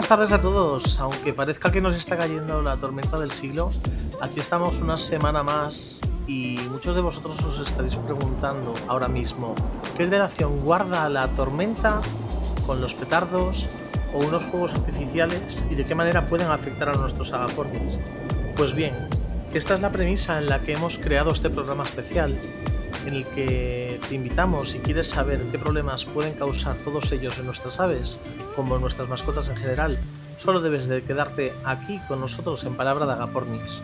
buenas tardes a todos. Aunque parezca que nos está cayendo la tormenta del siglo, aquí estamos una semana más y muchos de vosotros os estaréis preguntando ahora mismo ¿qué relación guarda la tormenta con los petardos o unos fuegos artificiales y de qué manera pueden afectar a nuestros agapornis? Pues bien, esta es la premisa en la que hemos creado este programa especial, en el que te invitamos, si quieres saber qué problemas pueden causar todos ellos en nuestras aves, como en nuestras mascotas en general, solo debes de quedarte aquí con nosotros en Palabra de Agapornis.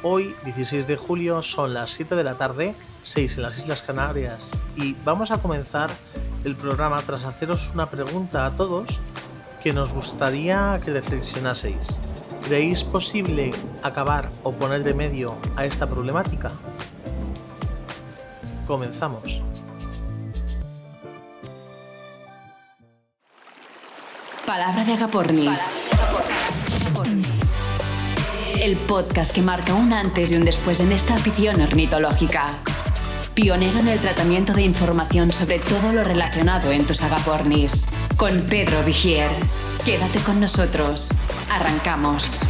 Hoy, 16 de julio, son las 7 de la tarde, 6 en las Islas Canarias, y vamos a comenzar el programa tras haceros una pregunta a todos que nos gustaría que reflexionaseis. ¿Creéis posible acabar o poner remedio a esta problemática? Comenzamos. Palabra de Agapornis. El podcast que marca un antes y un después en esta afición ornitológica. Pionero en el tratamiento de información sobre todo lo relacionado en tus agapornis. Con Pedro Vigier. Quédate con nosotros. Arrancamos.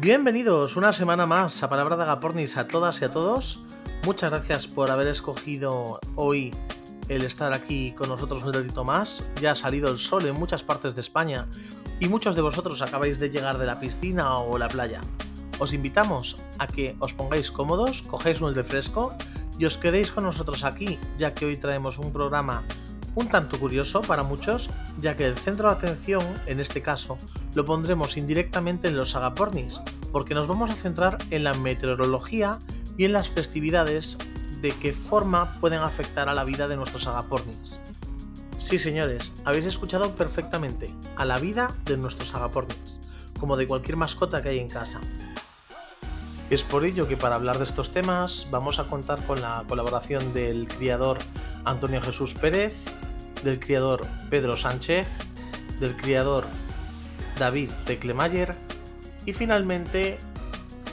Bienvenidos una semana más a Palabra de Agapornis a todas y a todos. Muchas gracias por haber escogido hoy el estar aquí con nosotros un ratito más. Ya ha salido el sol en muchas partes de España y muchos de vosotros acabáis de llegar de la piscina o la playa. Os invitamos a que os pongáis cómodos, cogáis un refresco y os quedéis con nosotros aquí, ya que hoy traemos un programa un tanto curioso para muchos, ya que el centro de atención, en este caso, lo pondremos indirectamente en los agapornis, porque nos vamos a centrar en la meteorología y en las festividades, de qué forma pueden afectar a la vida de nuestros agapornis. Sí, señores, habéis escuchado perfectamente, a la vida de nuestros agapornis, como de cualquier mascota que hay en casa. Es por ello que para hablar de estos temas vamos a contar con la colaboración del criador Antonio Jesús Pérez, del criador Pedro Sánchez, del criador David Teclemayer y finalmente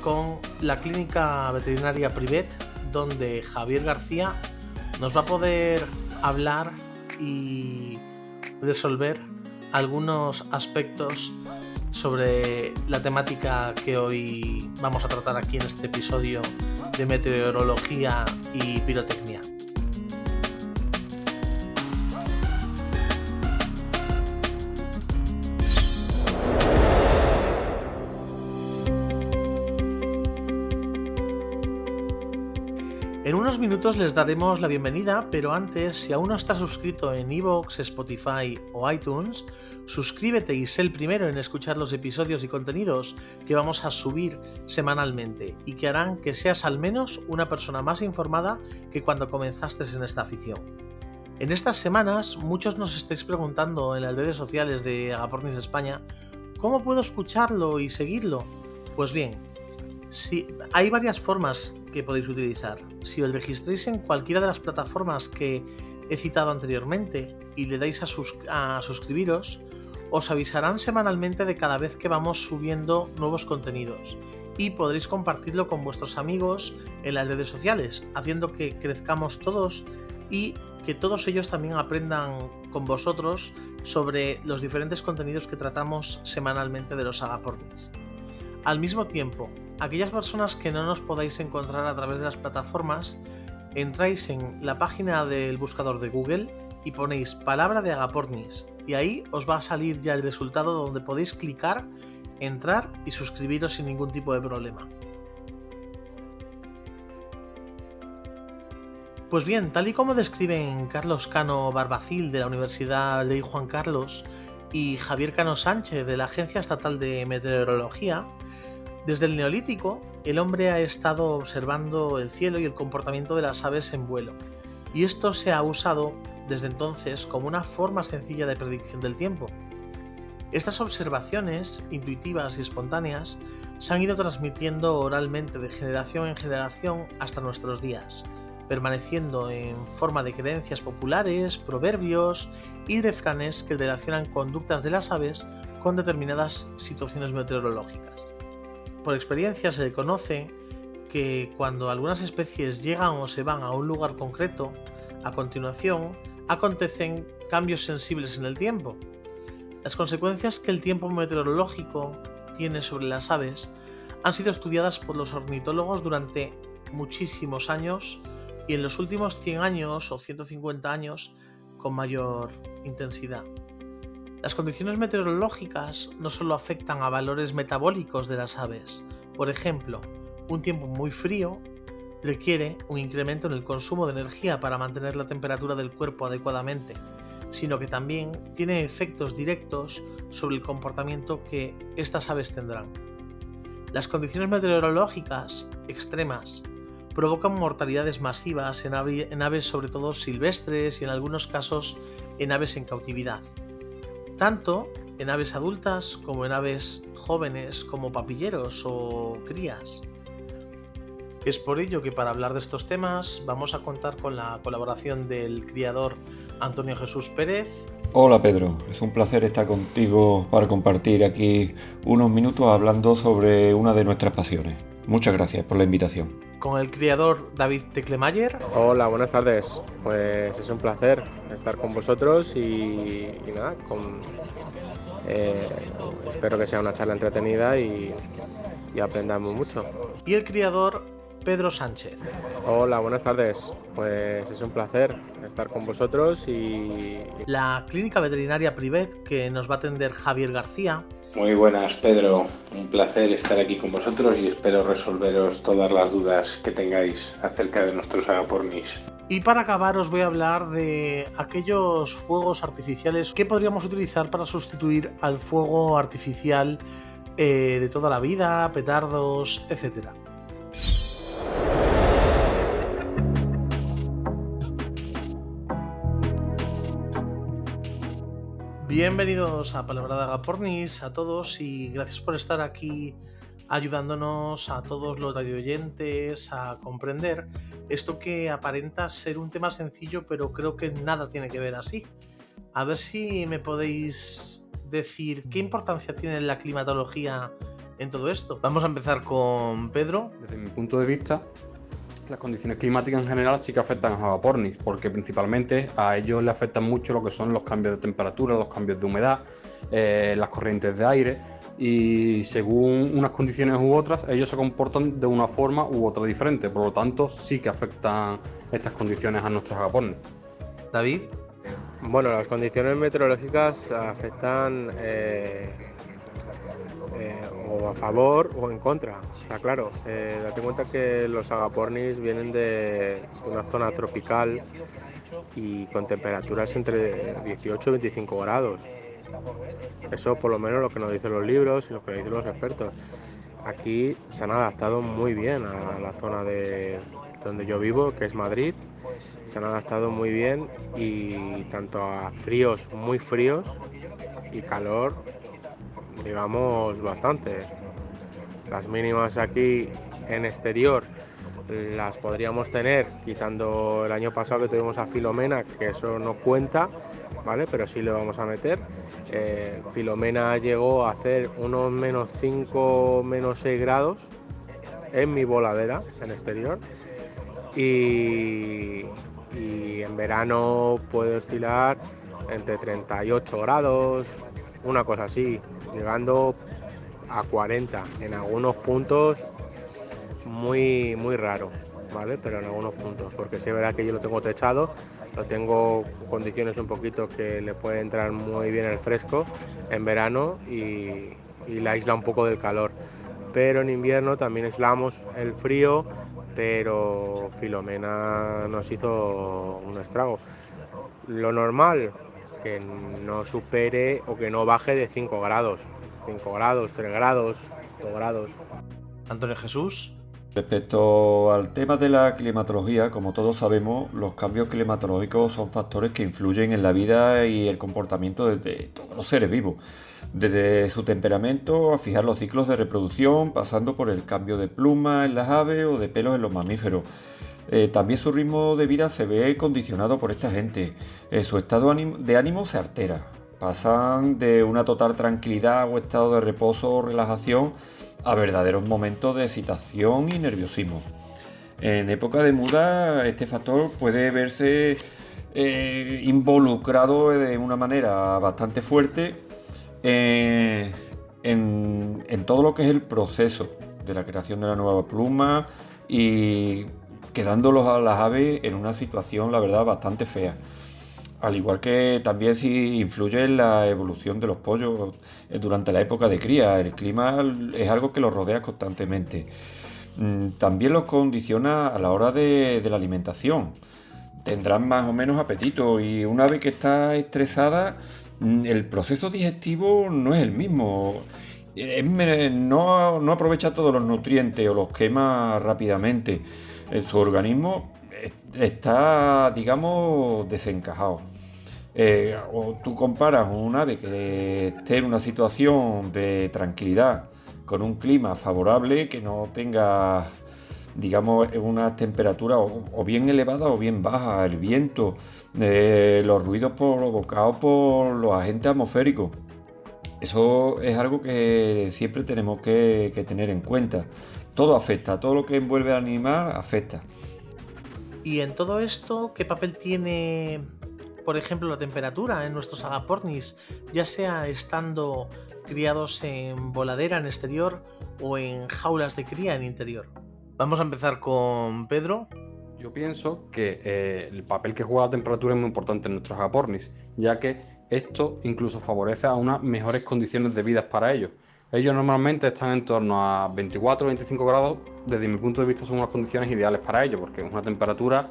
con la clínica veterinaria Privet, donde Javier García nos va a poder hablar y resolver algunos aspectos sobre la temática que hoy vamos a tratar aquí en este episodio de meteorología y pirotecnia. En unos minutos les daremos la bienvenida, pero antes, si aún no estás suscrito en iVoox, Spotify o iTunes, suscríbete y sé el primero en escuchar los episodios y contenidos que vamos a subir semanalmente y que harán que seas al menos una persona más informada que cuando comenzaste en esta afición. En estas semanas, muchos nos estáis preguntando en las redes sociales de Agapornis España ¿cómo puedo escucharlo y seguirlo? Pues bien, sí, hay varias formas que podéis utilizar. Si os registréis en cualquiera de las plataformas que he citado anteriormente y le dais a suscribiros, os avisarán semanalmente de cada vez que vamos subiendo nuevos contenidos y podréis compartirlo con vuestros amigos en las redes sociales, haciendo que crezcamos todos y que todos ellos también aprendan con vosotros sobre los diferentes contenidos que tratamos semanalmente de los agapornis. Al mismo tiempo, aquellas personas que no nos podáis encontrar a través de las plataformas, entráis en la página del buscador de Google y ponéis Palabra de Agapornis y ahí os va a salir ya el resultado donde podéis clicar, entrar y suscribiros sin ningún tipo de problema. Pues bien, tal y como describen Carlos Cano Barbacil de la Universidad Rey Juan Carlos y Javier Cano Sánchez de la Agencia Estatal de Meteorología, desde el Neolítico, el hombre ha estado observando el cielo y el comportamiento de las aves en vuelo, y esto se ha usado desde entonces como una forma sencilla de predicción del tiempo. Estas observaciones, intuitivas y espontáneas, se han ido transmitiendo oralmente de generación en generación hasta nuestros días, permaneciendo en forma de creencias populares, proverbios y refranes que relacionan conductas de las aves con determinadas situaciones meteorológicas. Por experiencia se conoce que cuando algunas especies llegan o se van a un lugar concreto, a continuación acontecen cambios sensibles en el tiempo. Las consecuencias que el tiempo meteorológico tiene sobre las aves han sido estudiadas por los ornitólogos durante muchísimos años y en los últimos 100 años o 150 años con mayor intensidad. Las condiciones meteorológicas no solo afectan a valores metabólicos de las aves. Por ejemplo, un tiempo muy frío requiere un incremento en el consumo de energía para mantener la temperatura del cuerpo adecuadamente, sino que también tiene efectos directos sobre el comportamiento que estas aves tendrán. Las condiciones meteorológicas extremas provocan mortalidades masivas en aves sobre todo silvestres y en algunos casos en aves en cautividad, tanto en aves adultas como en aves jóvenes como papilleros o crías. Es por ello que para hablar de estos temas vamos a contar con la colaboración del criador Antonio Jesús Pérez. Hola Pedro, es un placer estar contigo para compartir aquí unos minutos hablando sobre una de nuestras pasiones. Muchas gracias por la invitación. Con el criador David Teclemayer. Hola, buenas tardes. Pues es un placer estar con vosotros y nada, espero que sea una charla entretenida y aprendamos mucho. Y el criador Pedro Sánchez. Hola, buenas tardes. Pues es un placer estar con vosotros y... La clínica veterinaria Privet, que nos va a atender Javier García. Muy buenas, Pedro. Un placer estar aquí con vosotros y espero resolveros todas las dudas que tengáis acerca de nuestros agapornis. Y para acabar os voy a hablar de aquellos fuegos artificiales que podríamos utilizar para sustituir al fuego artificial de toda la vida, petardos, etc. Bienvenidos a Palabra de Agapornis a todos y gracias por estar aquí ayudándonos a todos los radioyentes a comprender esto que aparenta ser un tema sencillo, pero creo que nada tiene que ver así. A ver si me podéis decir qué importancia tiene la climatología en todo esto. Vamos a empezar con Pedro. Desde mi punto de vista, las condiciones climáticas en general sí que afectan a los agapornis, porque principalmente a ellos les afectan mucho lo que son los cambios de temperatura, los cambios de humedad, las corrientes de aire, y según unas condiciones u otras, ellos se comportan de una forma u otra diferente. Por lo tanto, sí que afectan estas condiciones a nuestros agapornis. David. Bueno, las condiciones meteorológicas afectan o a favor o en contra, está claro. Date cuenta que los agapornis vienen de una zona tropical y con temperaturas entre 18 y 25 grados. Eso por lo menos lo que nos dicen los libros y lo que nos dicen los expertos. Aquí se han adaptado muy bien a la zona de donde yo vivo, que es Madrid. Se han adaptado muy bien y tanto a fríos muy fríos y calor, digamos, bastante. Las mínimas aquí en exterior las podríamos tener quitando el año pasado que tuvimos a Filomena, que eso no cuenta, ¿vale? Pero sí le vamos a meter. Filomena llegó a hacer unos menos 5, menos 6 grados en mi voladera en exterior y en verano puede oscilar entre 38 grados, una cosa así, llegando a 40 en algunos puntos, muy raro, ¿vale? Pero en algunos puntos, porque sí es verdad que yo lo tengo techado, lo tengo en condiciones un poquito que le puede entrar muy bien el fresco en verano y la aísla un poco del calor. Pero en invierno también aislamos el frío, pero Filomena nos hizo un estrago. Lo normal, que no supere o que no baje de 5 grados. 5 grados, 3 grados, 2 grados. Antonio Jesús. Respecto al tema de la climatología, como todos sabemos, los cambios climatológicos son factores que influyen en la vida y el comportamiento de todos los seres vivos, desde su temperamento a fijar los ciclos de reproducción, pasando por el cambio de pluma en las aves o de pelos en los mamíferos. También su ritmo de vida se ve condicionado por esta gente. Su estado de ánimo se altera. Pasan de una total tranquilidad o estado de reposo o relajación a verdaderos momentos de excitación y nerviosismo. En época de muda, este factor puede verse involucrado de una manera bastante fuerte en todo lo que es el proceso de la creación de la nueva pluma y quedándolos a las aves en una situación, la verdad, bastante fea. Al igual que también sí influye en la evolución de los pollos durante la época de cría. El clima es algo que los rodea constantemente. También los condiciona a la hora de la alimentación. Tendrán más o menos apetito y una ave que está estresada, el proceso digestivo no es el mismo. No aprovecha todos los nutrientes o los quema rápidamente. Su organismo está, digamos, desencajado. O tú comparas un ave que esté en una situación de tranquilidad con un clima favorable, que no tenga, digamos, unas temperaturas o bien elevadas o bien bajas, el viento, los ruidos provocados por los agentes atmosféricos. Eso es algo que siempre tenemos que tener en cuenta. Todo afecta, todo lo que envuelve al animal afecta. Y en todo esto, ¿qué papel tiene, por ejemplo, la temperatura en nuestros agapornis, ya sea estando criados en voladera en exterior o en jaulas de cría en interior? Vamos a empezar con Pedro. Yo pienso que el papel que juega la temperatura es muy importante en nuestros agapornis, ya que esto incluso favorece a unas mejores condiciones de vida para ellos. Ellos normalmente están en torno a 24 o 25 grados. Desde mi punto de vista son unas condiciones ideales para ellos, porque es una temperatura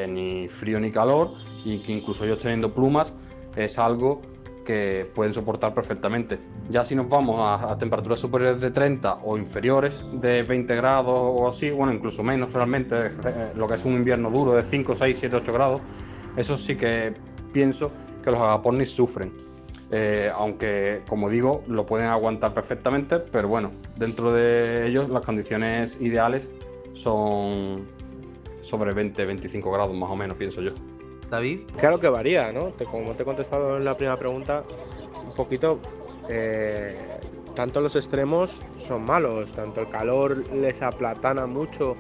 ni frío ni calor, y que incluso ellos teniendo plumas es algo que pueden soportar perfectamente. Ya si nos vamos a temperaturas superiores de 30 o inferiores de 20 grados o así, bueno, incluso menos realmente, lo que es un invierno duro de 5, 6, 7, 8 grados, eso sí que pienso que los agapornis sufren. Aunque, como digo, lo pueden aguantar perfectamente, pero bueno, dentro de ellos las condiciones ideales son sobre 20-25 grados más o menos, pienso yo. David. Claro que varía, ¿no? Como te he contestado en la primera pregunta, un poquito, tanto los extremos son malos, tanto el calor les aplatana mucho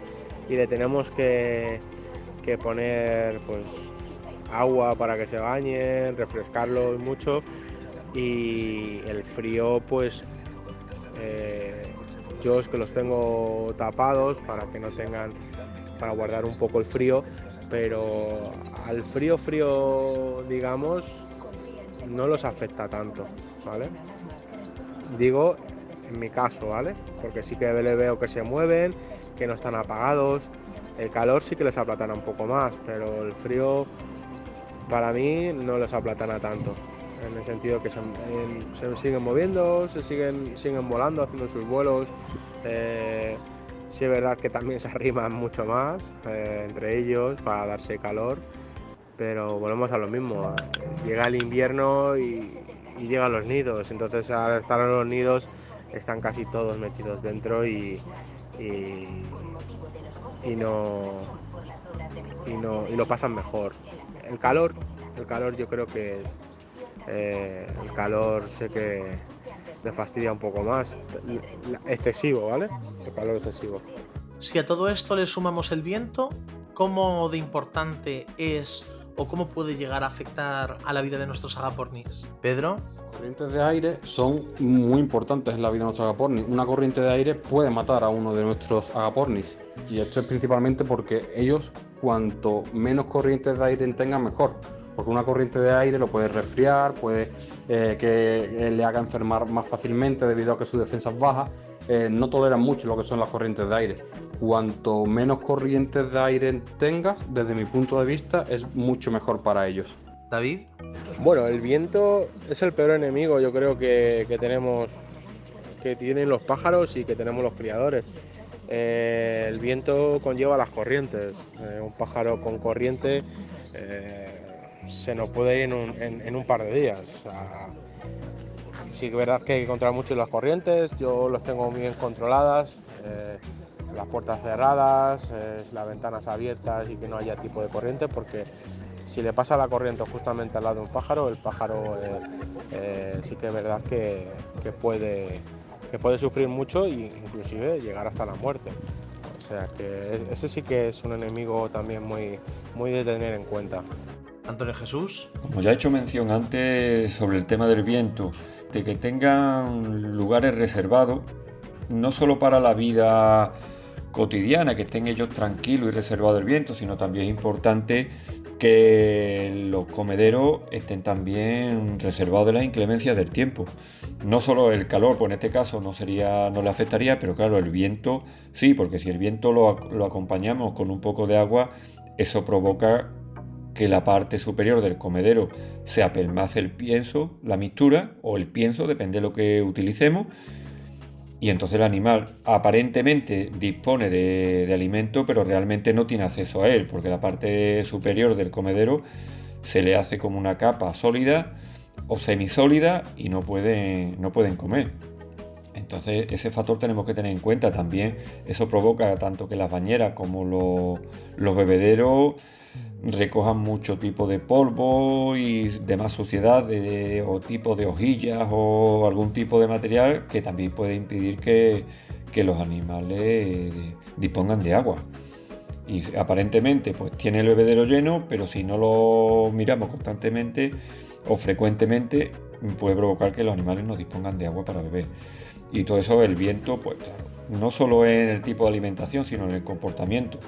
y le tenemos que poner pues agua para que se bañen, refrescarlos mucho, y el frío pues yo es que los tengo tapados para que no tengan, para guardar un poco el frío, pero al frío digamos no los afecta tanto, ¿vale? Digo en mi caso, ¿vale? Porque sí que le veo que se mueven, que no están apagados. El calor sí que les aplatana un poco más, pero el frío para mí no les aplatana tanto, en el sentido que se siguen moviendo, siguen volando, haciendo sus vuelos. Sí es verdad que también se arriman mucho más entre ellos para darse calor, pero volvemos a lo mismo. Llega el invierno y llegan los nidos, entonces al estar en los nidos están casi todos metidos dentro y lo pasan mejor. El calor yo creo que el calor sé que me fastidia un poco más, excesivo, ¿vale? El calor excesivo. Si a todo esto le sumamos el viento, ¿cómo de importante es o cómo puede llegar a afectar a la vida de nuestros agapornis? Pedro. Las corrientes de aire son muy importantes en la vida de nuestros agapornis. Una corriente de aire puede matar a uno de nuestros agapornis, y esto es principalmente porque ellos, cuanto menos corrientes de aire tengan, mejor. Porque una corriente de aire lo puede resfriar, puede que le haga enfermar más fácilmente debido a que su defensa es baja. No toleran mucho lo que son las corrientes de aire. Cuanto menos corrientes de aire tengas, desde mi punto de vista, es mucho mejor para ellos. David. Bueno, el viento es el peor enemigo, yo creo que tenemos, que tienen los pájaros y que tenemos los criadores. el viento conlleva las corrientes. Un pájaro con corriente se nos puede ir en un par de días. O sea, sí que es verdad que hay que controlar mucho las corrientes, yo los tengo muy bien controladas, las puertas cerradas, las ventanas abiertas y que no haya tipo de corriente, porque si le pasa la corriente justamente al lado de un pájaro, el pájaro sí que es verdad que puede sufrir mucho e inclusive llegar hasta la muerte. O sea que ese sí que es un enemigo también muy de tener en cuenta. Antonio Jesús. Como ya he hecho mención antes sobre el tema del viento, de que tengan lugares reservados, no solo para la vida cotidiana, que estén ellos tranquilos y reservados del viento, sino también es importante que los comederos estén también reservados de las inclemencias del tiempo. No solo el calor, pues en este caso no le afectaría, pero claro, el viento sí, porque si el viento lo acompañamos con un poco de agua, eso provoca que la parte superior del comedero se apelmace el pienso, la mixtura o el pienso, depende de lo que utilicemos, y entonces el animal aparentemente dispone de alimento, pero realmente no tiene acceso a él, porque la parte superior del comedero se le hace como una capa sólida o semisólida y no pueden comer. Entonces ese factor tenemos que tener en cuenta también. Eso provoca tanto que las bañeras como los bebederos recojan mucho tipo de polvo y demás suciedad o tipo de hojillas o algún tipo de material que también puede impedir que los animales dispongan de agua. Y aparentemente pues tiene el bebedero lleno, pero si no lo miramos constantemente o frecuentemente puede provocar que los animales no dispongan de agua para beber. Y todo eso, el viento, pues claro, no solo en el tipo de alimentación, sino en el comportamiento.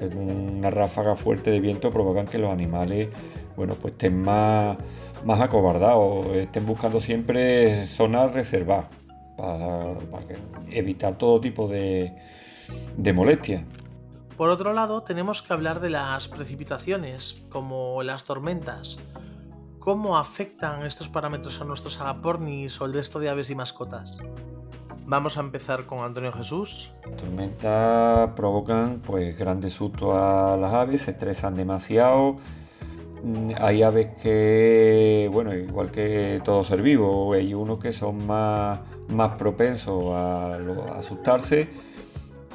Una ráfaga fuerte de viento provocan que los animales, bueno, pues estén más acobardados, estén buscando siempre zonas reservadas para evitar todo tipo de molestias. Por otro lado, tenemos que hablar de las precipitaciones, como las tormentas. ¿Cómo afectan estos parámetros a nuestros agapornis o el resto de aves y mascotas? Vamos a empezar con Antonio Jesús. Las tormentas provocan pues grandes sustos a las aves, se estresan demasiado. Hay aves que, bueno, igual que todo ser vivo, hay unos que son más propensos a asustarse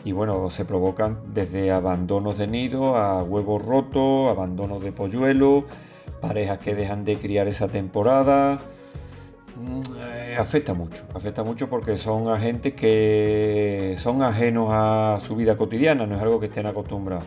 y bueno, se provocan desde abandonos de nido a huevos rotos, abandonos de polluelos, parejas que dejan de criar esa temporada. Afecta mucho porque son agentes que son ajenos a su vida cotidiana, no es algo que estén acostumbrados.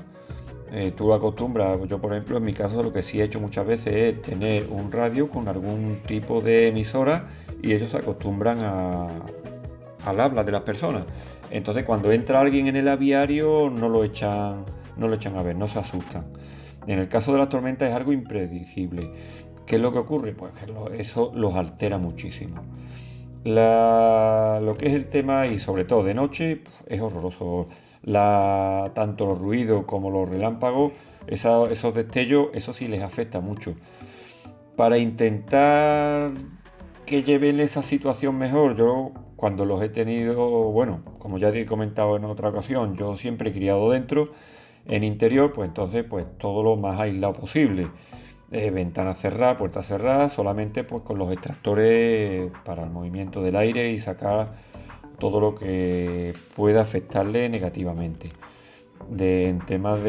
Tú lo acostumbras, yo por ejemplo en mi caso lo que sí he hecho muchas veces es tener un radio con algún tipo de emisora y ellos se acostumbran al habla de las personas. Entonces cuando entra alguien en el aviario no lo echan a ver, no se asustan. En el caso de las tormentas es algo impredecible. ¿Qué es lo que ocurre? Pues que eso los altera muchísimo. Lo que es el tema, y sobre todo de noche, es horroroso. Tanto los ruidos como los relámpagos, esos destellos, eso sí les afecta mucho. Para intentar que lleven esa situación mejor, yo cuando los he tenido, bueno, como ya te he comentado en otra ocasión, yo siempre he criado dentro, en interior, pues entonces pues todo lo más aislado posible. Ventanas cerradas, puertas cerradas, solamente pues con los extractores para el movimiento del aire y sacar todo lo que pueda afectarle negativamente. En temas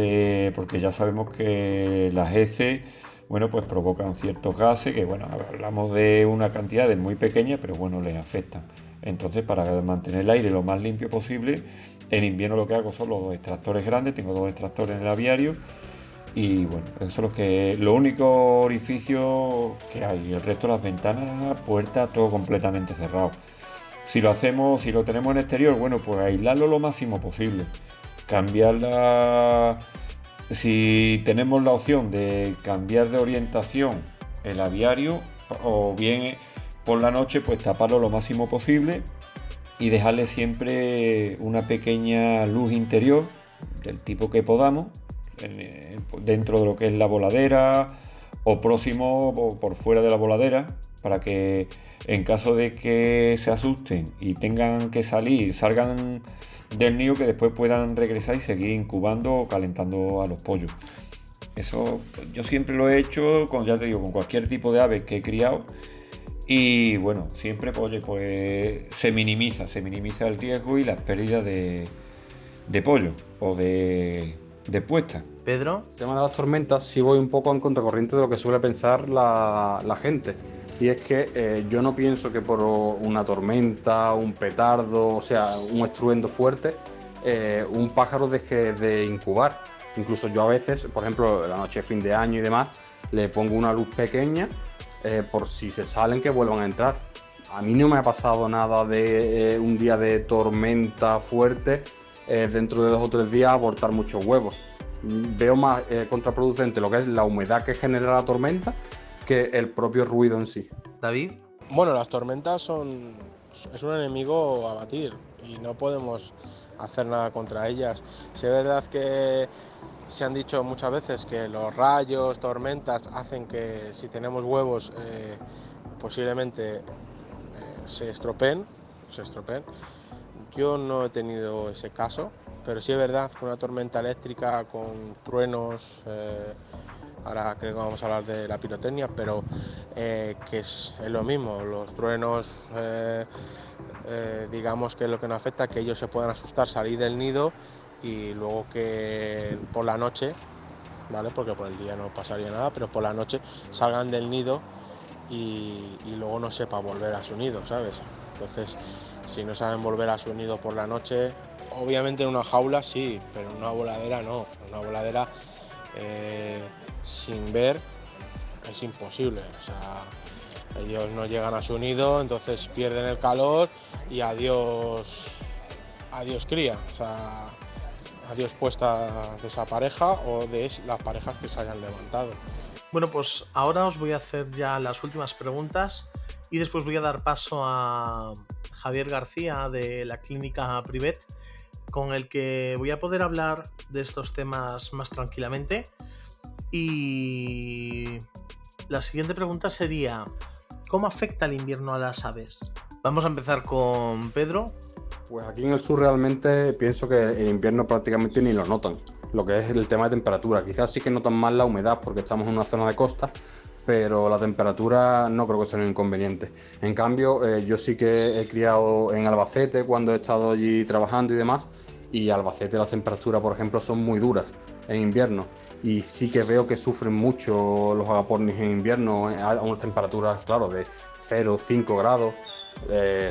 porque ya sabemos que las heces, bueno, pues provocan ciertos gases que, bueno, hablamos de una cantidad muy pequeña, pero bueno, les afectan. Entonces, para mantener el aire lo más limpio posible, en invierno lo que hago son los extractores grandes, tengo 2 extractores en el aviario. Y bueno, eso es lo único orificio que hay. El resto de las ventanas, puertas, todo completamente cerrado. Si lo tenemos en exterior, bueno, pues aislarlo lo máximo posible. Si tenemos la opción de cambiar de orientación el aviario, o bien por la noche, pues taparlo lo máximo posible y dejarle siempre una pequeña luz interior del tipo que podamos, dentro de lo que es la voladera o próximo o por fuera de la voladera, para que en caso de que se asusten y tengan que salir, salgan del nido, que después puedan regresar y seguir incubando o calentando a los pollos. Eso yo siempre lo he hecho ya te digo, con cualquier tipo de ave que he criado. Y bueno, siempre pues se minimiza el riesgo y las pérdidas de pollo o de puesta. Pedro. El tema de las tormentas sí voy un poco en contracorriente de lo que suele pensar la gente. Y es que yo no pienso que por una tormenta, un petardo, o sea, un estruendo fuerte, un pájaro deje de incubar. Incluso yo a veces, por ejemplo, la noche de fin de año y demás, le pongo una luz pequeña por si se salen que vuelvan a entrar. A mí no me ha pasado nada de un día de tormenta fuerte, dentro de 2 o 3 días abortar muchos huevos. Veo más contraproducente lo que es la humedad que genera la tormenta que el propio ruido en sí. David. Bueno, las tormentas es un enemigo a batir y no podemos hacer nada contra ellas. Si es verdad que se han dicho muchas veces que los rayos, tormentas hacen que si tenemos huevos posiblemente se estropeen. Yo no he tenido ese caso, pero sí es verdad que una tormenta eléctrica con truenos, ahora creo que vamos a hablar de la pirotecnia, pero que es lo mismo, los truenos digamos que lo que nos afecta es que ellos se puedan asustar, salir del nido y luego que por la noche, ¿vale? Porque por el día no pasaría nada, pero por la noche salgan del nido y luego no sepa volver a su nido, ¿sabes? Entonces, si no saben volver a su nido por la noche, obviamente en una jaula sí, pero en una voladera no. En una voladera sin ver es imposible. O sea, ellos no llegan a su nido, entonces pierden el calor y adiós cría. O sea, adiós puesta de esa pareja o de las parejas que se hayan levantado. Bueno, pues ahora os voy a hacer ya las últimas preguntas y después voy a dar paso a Javier García de la clínica Privet, con el que voy a poder hablar de estos temas más tranquilamente. Y la siguiente pregunta sería: ¿cómo afecta el invierno a las aves? Vamos a empezar con Pedro. Pues aquí en el sur realmente pienso que el invierno prácticamente ni lo notan, lo que es el tema de temperatura. Quizás sí que notan más la humedad porque estamos en una zona de costa, pero la temperatura no creo que sea un inconveniente. En cambio, yo sí que he criado en Albacete cuando he estado allí trabajando y demás, y Albacete las temperaturas, por ejemplo, son muy duras en invierno, y sí que veo que sufren mucho los agapornis en invierno a unas temperaturas, claro, de 0, 5 grados.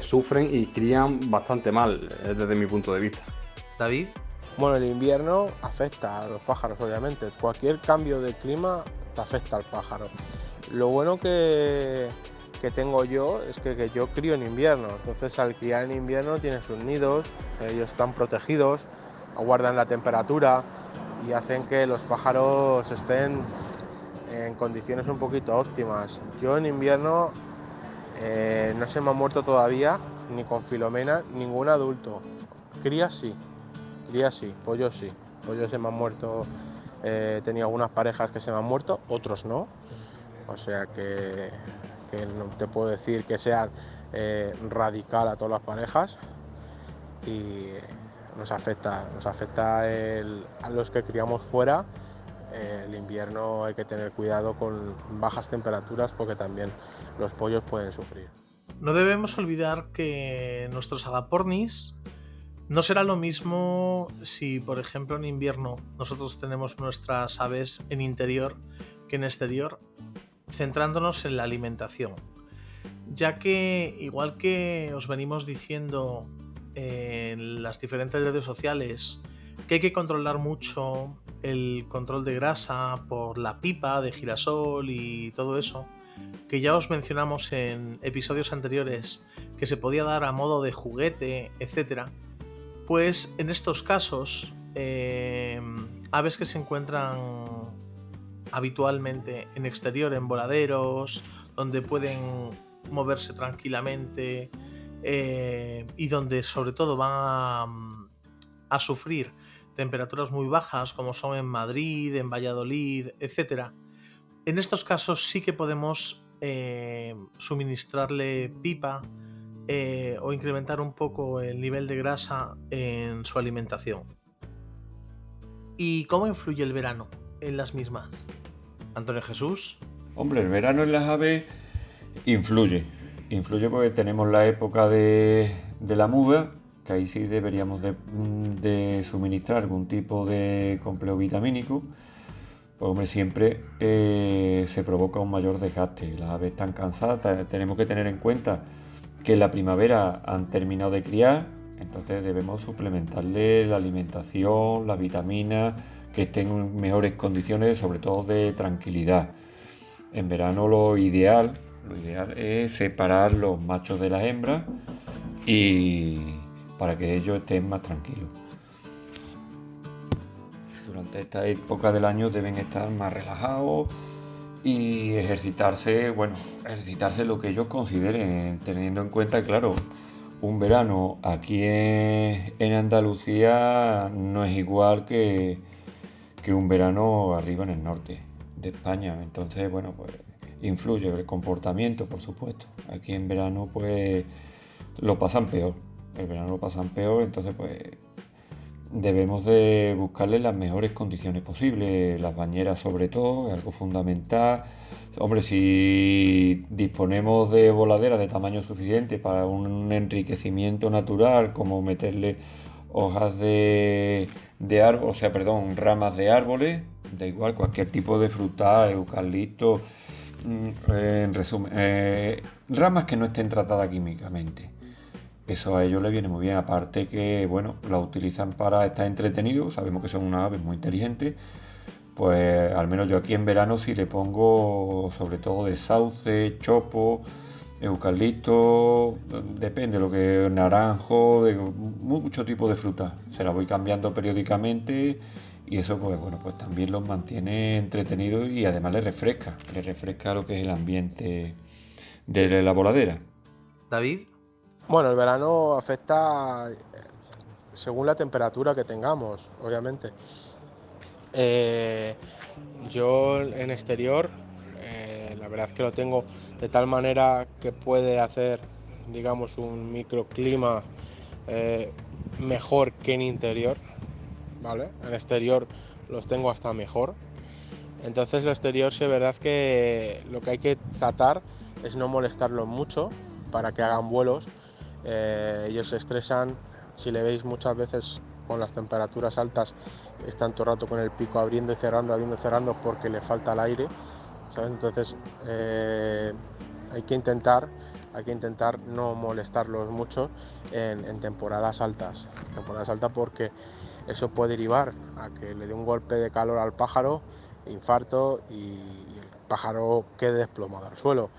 Sufren y crían bastante mal desde mi punto de vista. David. Bueno, el invierno afecta a los pájaros, obviamente. Cualquier cambio de clima te afecta al pájaro. Lo bueno que tengo yo es que yo crío en invierno. Entonces, al criar en invierno tienen sus nidos, ellos están protegidos, aguardan la temperatura y hacen que los pájaros estén en condiciones un poquito óptimas. Yo en invierno no se me ha muerto todavía, ni con Filomena, ningún adulto. Crías sí, pollos sí. Pollos se me han muerto, tenía algunas parejas que se me han muerto, otros no. O sea que no te puedo decir que sean radical a todas las parejas y nos afecta a los que criamos fuera. El invierno hay que tener cuidado con bajas temperaturas porque también los pollos pueden sufrir. No debemos olvidar que nuestros agapornis no será lo mismo si, por ejemplo, en invierno nosotros tenemos nuestras aves en interior que en exterior, centrándonos en la alimentación. Ya que, igual que os venimos diciendo en las diferentes redes sociales que hay que controlar mucho el control de grasa por la pipa de girasol y todo eso, que ya os mencionamos en episodios anteriores que se podía dar a modo de juguete, etc., pues en estos casos aves que se encuentran habitualmente en exterior, en voladeros, donde pueden moverse tranquilamente y donde sobre todo van a sufrir temperaturas muy bajas como son en Madrid, en Valladolid, etc. En estos casos sí que podemos suministrarle pipa o incrementar un poco el nivel de grasa en su alimentación. ¿Y cómo influye el verano en las mismas? Antonio Jesús. Hombre, el verano en las aves influye porque tenemos la época de la muda, que ahí sí deberíamos de suministrar algún tipo de complejo vitamínico. Pues hombre, siempre se provoca un mayor desgaste, las aves están cansadas, tenemos que tener en cuenta que en la primavera han terminado de criar, entonces debemos suplementarle la alimentación, las vitaminas, que estén en mejores condiciones, sobre todo de tranquilidad. En verano lo ideal es separar los machos de las hembras y para que ellos estén más tranquilos. Durante esta época del año deben estar más relajados y ejercitarse lo que ellos consideren, teniendo en cuenta, claro, un verano aquí en Andalucía no es igual que un verano arriba en el norte de España. Entonces, bueno, pues influye el comportamiento, por supuesto. Aquí en verano pues lo pasan peor. Entonces pues debemos de buscarle las mejores condiciones posibles, las bañeras sobre todo, es algo fundamental. Hombre, si disponemos de voladeras de tamaño suficiente para un enriquecimiento natural, como meterle hojas ramas de árboles, da igual, cualquier tipo de frutal, eucalipto, en resumen, ramas que no estén tratadas químicamente. Eso a ellos les viene muy bien, aparte que, bueno, la utilizan para estar entretenidos, sabemos que son unas aves muy inteligentes, pues al menos yo aquí en verano sí le pongo sobre todo de sauce, chopo, eucalipto, depende, lo que naranjo, de mucho tipo de fruta, se la voy cambiando periódicamente y eso pues bueno, pues también los mantiene entretenidos y además les refresca lo que es el ambiente de la voladera. David. Bueno, el verano afecta según la temperatura que tengamos, obviamente. Yo en exterior, la verdad es que lo tengo de tal manera que puede hacer, digamos, un microclima mejor que en interior, ¿vale? En exterior los tengo hasta mejor. Entonces lo exterior sí es verdad que lo que hay que tratar es no molestarlos mucho para que hagan vuelos. Ellos se estresan, si le veis muchas veces con las temperaturas altas están todo el rato con el pico abriendo y cerrando porque le falta el aire, ¿sabes? Entonces hay que intentar no molestarlos mucho en temporadas altas porque eso puede derivar a que le dé un golpe de calor al pájaro, infarto y el pájaro quede desplomado al suelo.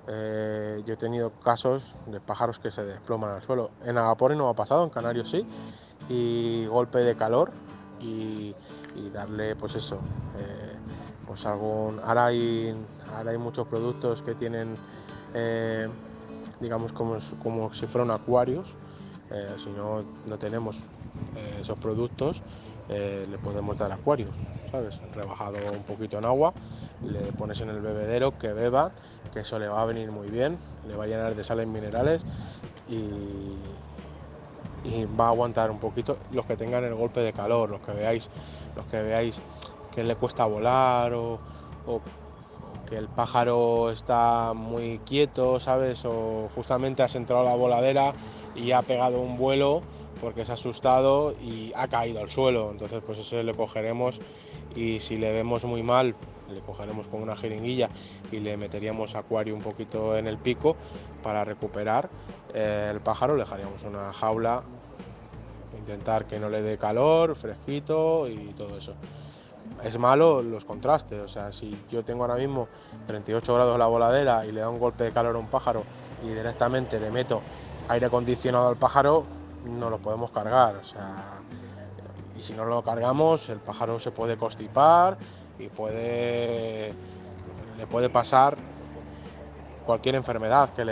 Yo he tenido casos de pájaros que se desploman al suelo. En Agapornis no ha pasado, en Canarios sí, y golpe de calor y darle pues eso, pues algún. Ahora hay muchos productos que tienen, digamos como si fueran acuarios. Si no tenemos esos productos, le podemos dar acuarios, ¿sabes? Rebajado un poquito en agua, le pones en el bebedero que beba, que eso le va a venir muy bien, le va a llenar de sales minerales y va a aguantar un poquito los que tengan el golpe de calor, los que veáis que le cuesta volar o que el pájaro está muy quieto, ¿sabes? O justamente has entrado a la voladera y ha pegado un vuelo porque se ha asustado y ha caído al suelo. Entonces pues eso le cogeremos y si le vemos muy mal le cogeremos con una jeringuilla y le meteríamos acuario un poquito en el pico para recuperar el pájaro, le dejaríamos una jaula, intentar que no le dé calor, fresquito y todo eso. Es malo los contrastes, o sea, si yo tengo ahora mismo 38 grados en la voladera y le da un golpe de calor a un pájaro y directamente le meto aire acondicionado al pájaro, no lo podemos cargar, o sea, y si no lo cargamos el pájaro se puede constipar y le puede pasar cualquier enfermedad que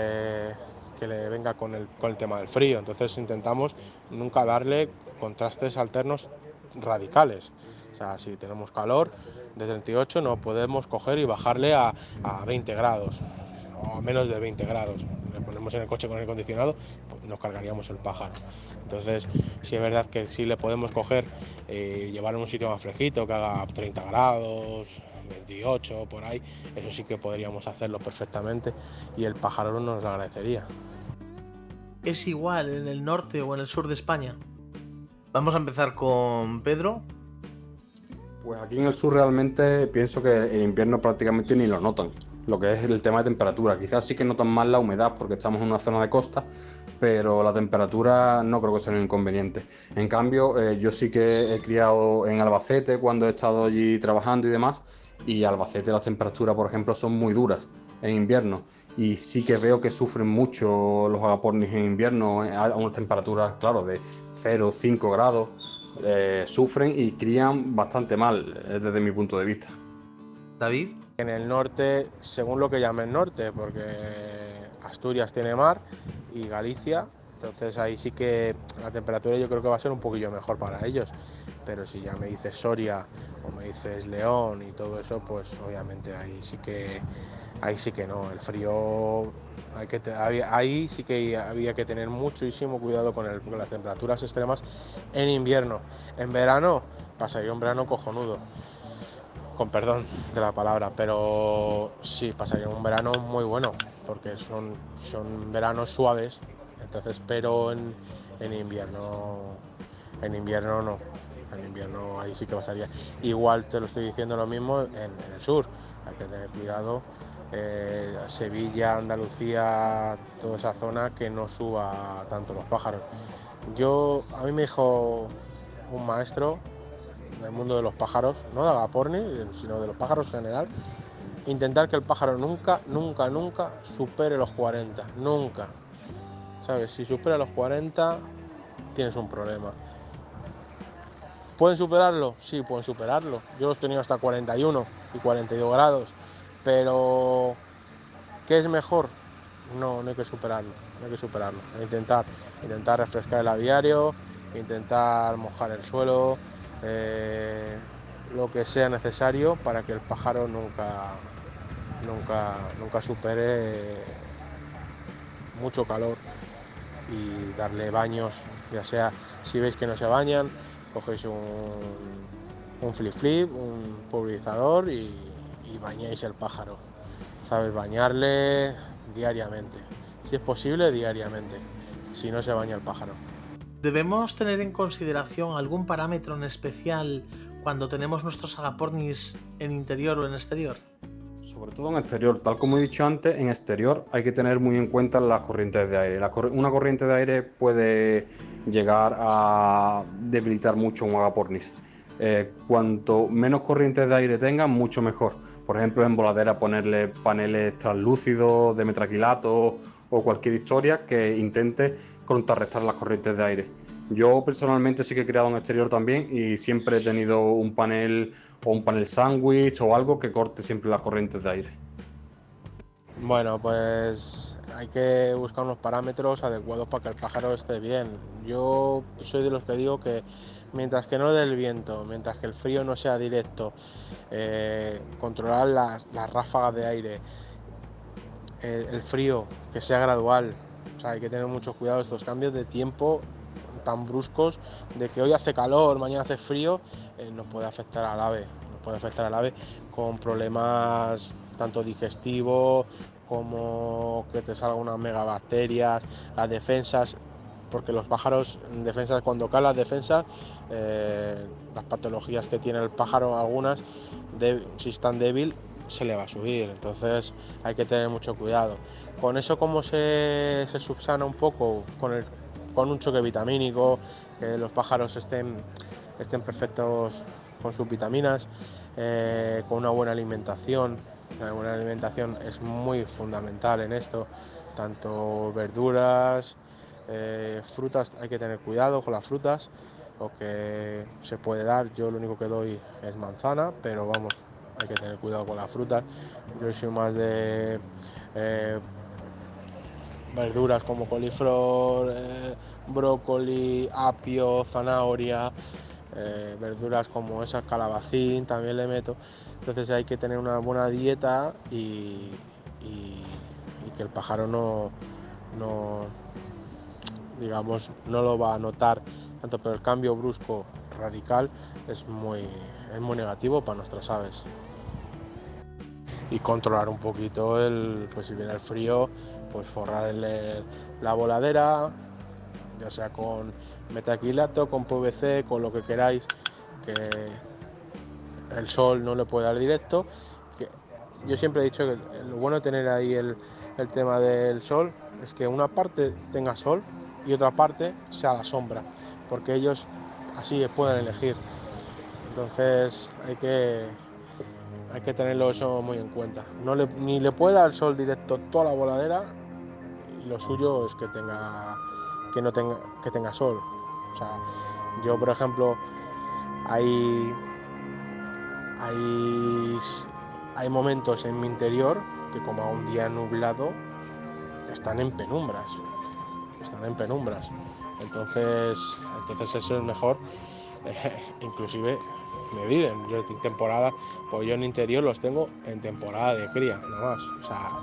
le venga con el tema del frío. Entonces intentamos nunca darle contrastes alternos radicales. O sea, si tenemos calor de 38 no podemos coger y bajarle a 20 grados. o a menos de 20 grados. Le ponemos en el coche con el acondicionado, pues nos cargaríamos el pájaro. Entonces, sí es verdad que sí le podemos coger, llevarlo a un sitio más fresquito, que haga 30 grados, 28, por ahí. Eso sí que podríamos hacerlo perfectamente y el pájaro nos lo agradecería. ¿Es igual en el norte o en el sur de España? Vamos a empezar con Pedro. Pues aquí en el sur realmente pienso que en invierno prácticamente ni lo notan, lo que es el tema de temperatura. Quizás sí que notan más la humedad porque estamos en una zona de costa, pero la temperatura no creo que sea un inconveniente. En cambio, yo sí que he criado en Albacete cuando he estado allí trabajando y demás, y Albacete las temperaturas, por ejemplo, son muy duras en invierno, y sí que veo que sufren mucho los agapornis en invierno a unas temperaturas, claro, de 0, 5 grados. Sufren y crían bastante mal desde mi punto de vista. David. En el norte, según lo que llamen norte, porque Asturias tiene mar y Galicia, entonces ahí sí que la temperatura yo creo que va a ser un poquillo mejor para ellos, pero si ya me dices Soria o me dices León y todo eso, pues obviamente ahí sí que no, el frío ahí sí que había que tener muchísimo cuidado con las temperaturas extremas en invierno. En verano pasaría un verano cojonudo, con perdón de la palabra, pero sí pasaría un verano muy bueno, porque son veranos suaves, entonces, pero en invierno no. En invierno ahí sí que pasaría. Igual te lo estoy diciendo lo mismo en el sur, hay que tener cuidado. Sevilla, Andalucía, toda esa zona, que no suba tanto los pájaros. A mí me dijo un maestro del mundo de los pájaros, no de agapornis, sino de los pájaros en general, intentar que el pájaro nunca supere los 40, nunca. ¿Sabes? Si supera los 40 tienes un problema. ¿Pueden superarlo? Sí, pueden superarlo. Yo los he tenido hasta 41 y 42 grados. Pero, ¿qué es mejor? No hay que superarlo, hay que superarlo. Intentar refrescar el aviario, intentar mojar el suelo, lo que sea necesario para que el pájaro nunca supere mucho calor, y darle baños, ya sea, si veis que no se bañan, cogéis un flip, un pulverizador y bañáis el pájaro, ¿sabes? Bañarle diariamente, si es posible diariamente, si no se baña el pájaro. ¿Debemos tener en consideración algún parámetro en especial cuando tenemos nuestros agapornis en interior o en exterior? Sobre todo en exterior, tal como he dicho antes, en exterior hay que tener muy en cuenta las corrientes de aire. Una corriente de aire puede llegar a debilitar mucho un agapornis. Cuanto menos corrientes de aire tengan, mucho mejor. Por ejemplo, en voladera ponerle paneles translúcidos de metraquilato o cualquier historia que intente contrarrestar las corrientes de aire. Yo personalmente sí que he creado en exterior también, y siempre he tenido un panel o un panel sándwich o algo que corte siempre las corrientes de aire. Bueno, pues hay que buscar unos parámetros adecuados para que el pájaro esté bien. Yo soy de los que digo que mientras que no dé el viento, mientras que el frío no sea directo, controlar las ráfagas de aire, el frío que sea gradual. O sea, hay que tener mucho cuidado estos cambios de tiempo tan bruscos, de que hoy hace calor, mañana hace frío, nos puede afectar al ave con problemas tanto digestivos como que te salgan unas megabacterias, las defensas, porque los pájaros en defensas, cuando caen las defensas, las patologías que tiene el pájaro, algunas, si están débil, se le va a subir, entonces hay que tener mucho cuidado. Con eso, ¿cómo se subsana un poco? Con un choque vitamínico, que los pájaros estén perfectos con sus vitaminas, con una buena alimentación. La buena alimentación es muy fundamental en esto, tanto verduras, frutas, hay que tener cuidado con las frutas, lo que se puede dar. Yo lo único que doy es manzana, pero vamos, hay que tener cuidado con las frutas. Yo soy más de verduras como coliflor, brócoli, apio, zanahoria, verduras como esas, calabacín también le meto. Entonces hay que tener una buena dieta y que el pájaro no, digamos, no lo va a notar tanto, pero el cambio brusco radical es muy negativo para nuestras aves. Y controlar un poquito pues si viene el frío, pues forrar la voladera, ya sea con metacrilato, con PVC, con lo que queráis, que el sol no le puede dar directo. Yo siempre he dicho que lo bueno de tener ahí el tema del sol es que una parte tenga sol y otra parte sea la sombra, porque ellos así pueden elegir. Entonces hay que tenerlo eso muy en cuenta. Ni le puede dar sol directo toda la voladera, y lo suyo es que tenga sol. O sea, yo por ejemplo hay momentos en mi interior que, como a un día nublado, están en penumbras. Entonces eso es mejor, inclusive medir. Yo en temporada, pues yo en interior los tengo en temporada de cría, nada más. O sea,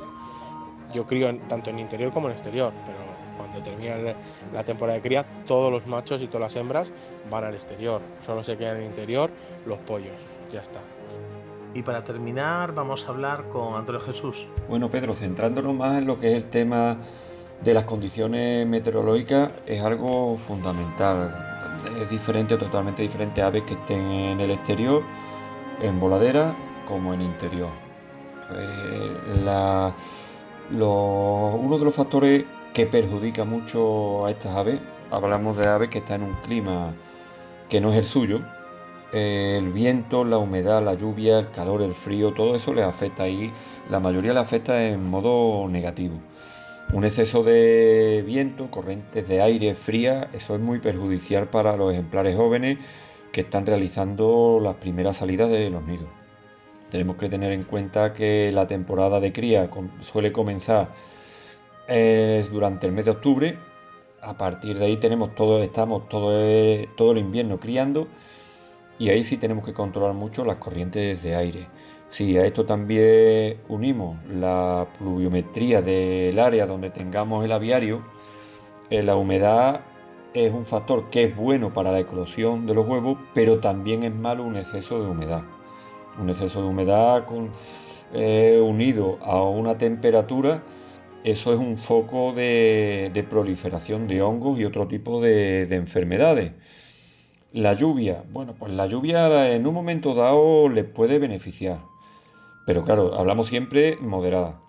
yo crío tanto en interior como en exterior, pero cuando termina la temporada de cría, todos los machos y todas las hembras van al exterior. Solo se quedan en interior los pollos, ya está. Y para terminar, vamos a hablar con Antonio Jesús. Bueno, Pedro, centrándonos más en lo que es el tema de las condiciones meteorológicas, es algo fundamental. Es diferente, totalmente diferente a aves que estén en el exterior, en voladera, como en interior. Uno de los factores que perjudica mucho a estas aves, hablamos de aves que están en un clima que no es el suyo. El viento, la humedad, la lluvia, el calor, el frío, todo eso les afecta, y la mayoría les afecta en modo negativo. Un exceso de viento, corrientes de aire fría, eso es muy perjudicial para los ejemplares jóvenes que están realizando las primeras salidas de los nidos. Tenemos que tener en cuenta que la temporada de cría suele comenzar durante el mes de octubre. A partir de ahí estamos todo el invierno criando. Y ahí sí tenemos que controlar mucho las corrientes de aire. Si a esto también unimos la pluviometría del área donde tengamos el aviario, la humedad es un factor que es bueno para la eclosión de los huevos, pero también es malo un exceso de humedad. Un exceso de humedad unido a una temperatura, eso es un foco de proliferación de hongos y otro tipo de enfermedades. La lluvia, bueno, pues la lluvia en un momento dado les puede beneficiar, pero claro, hablamos siempre moderada.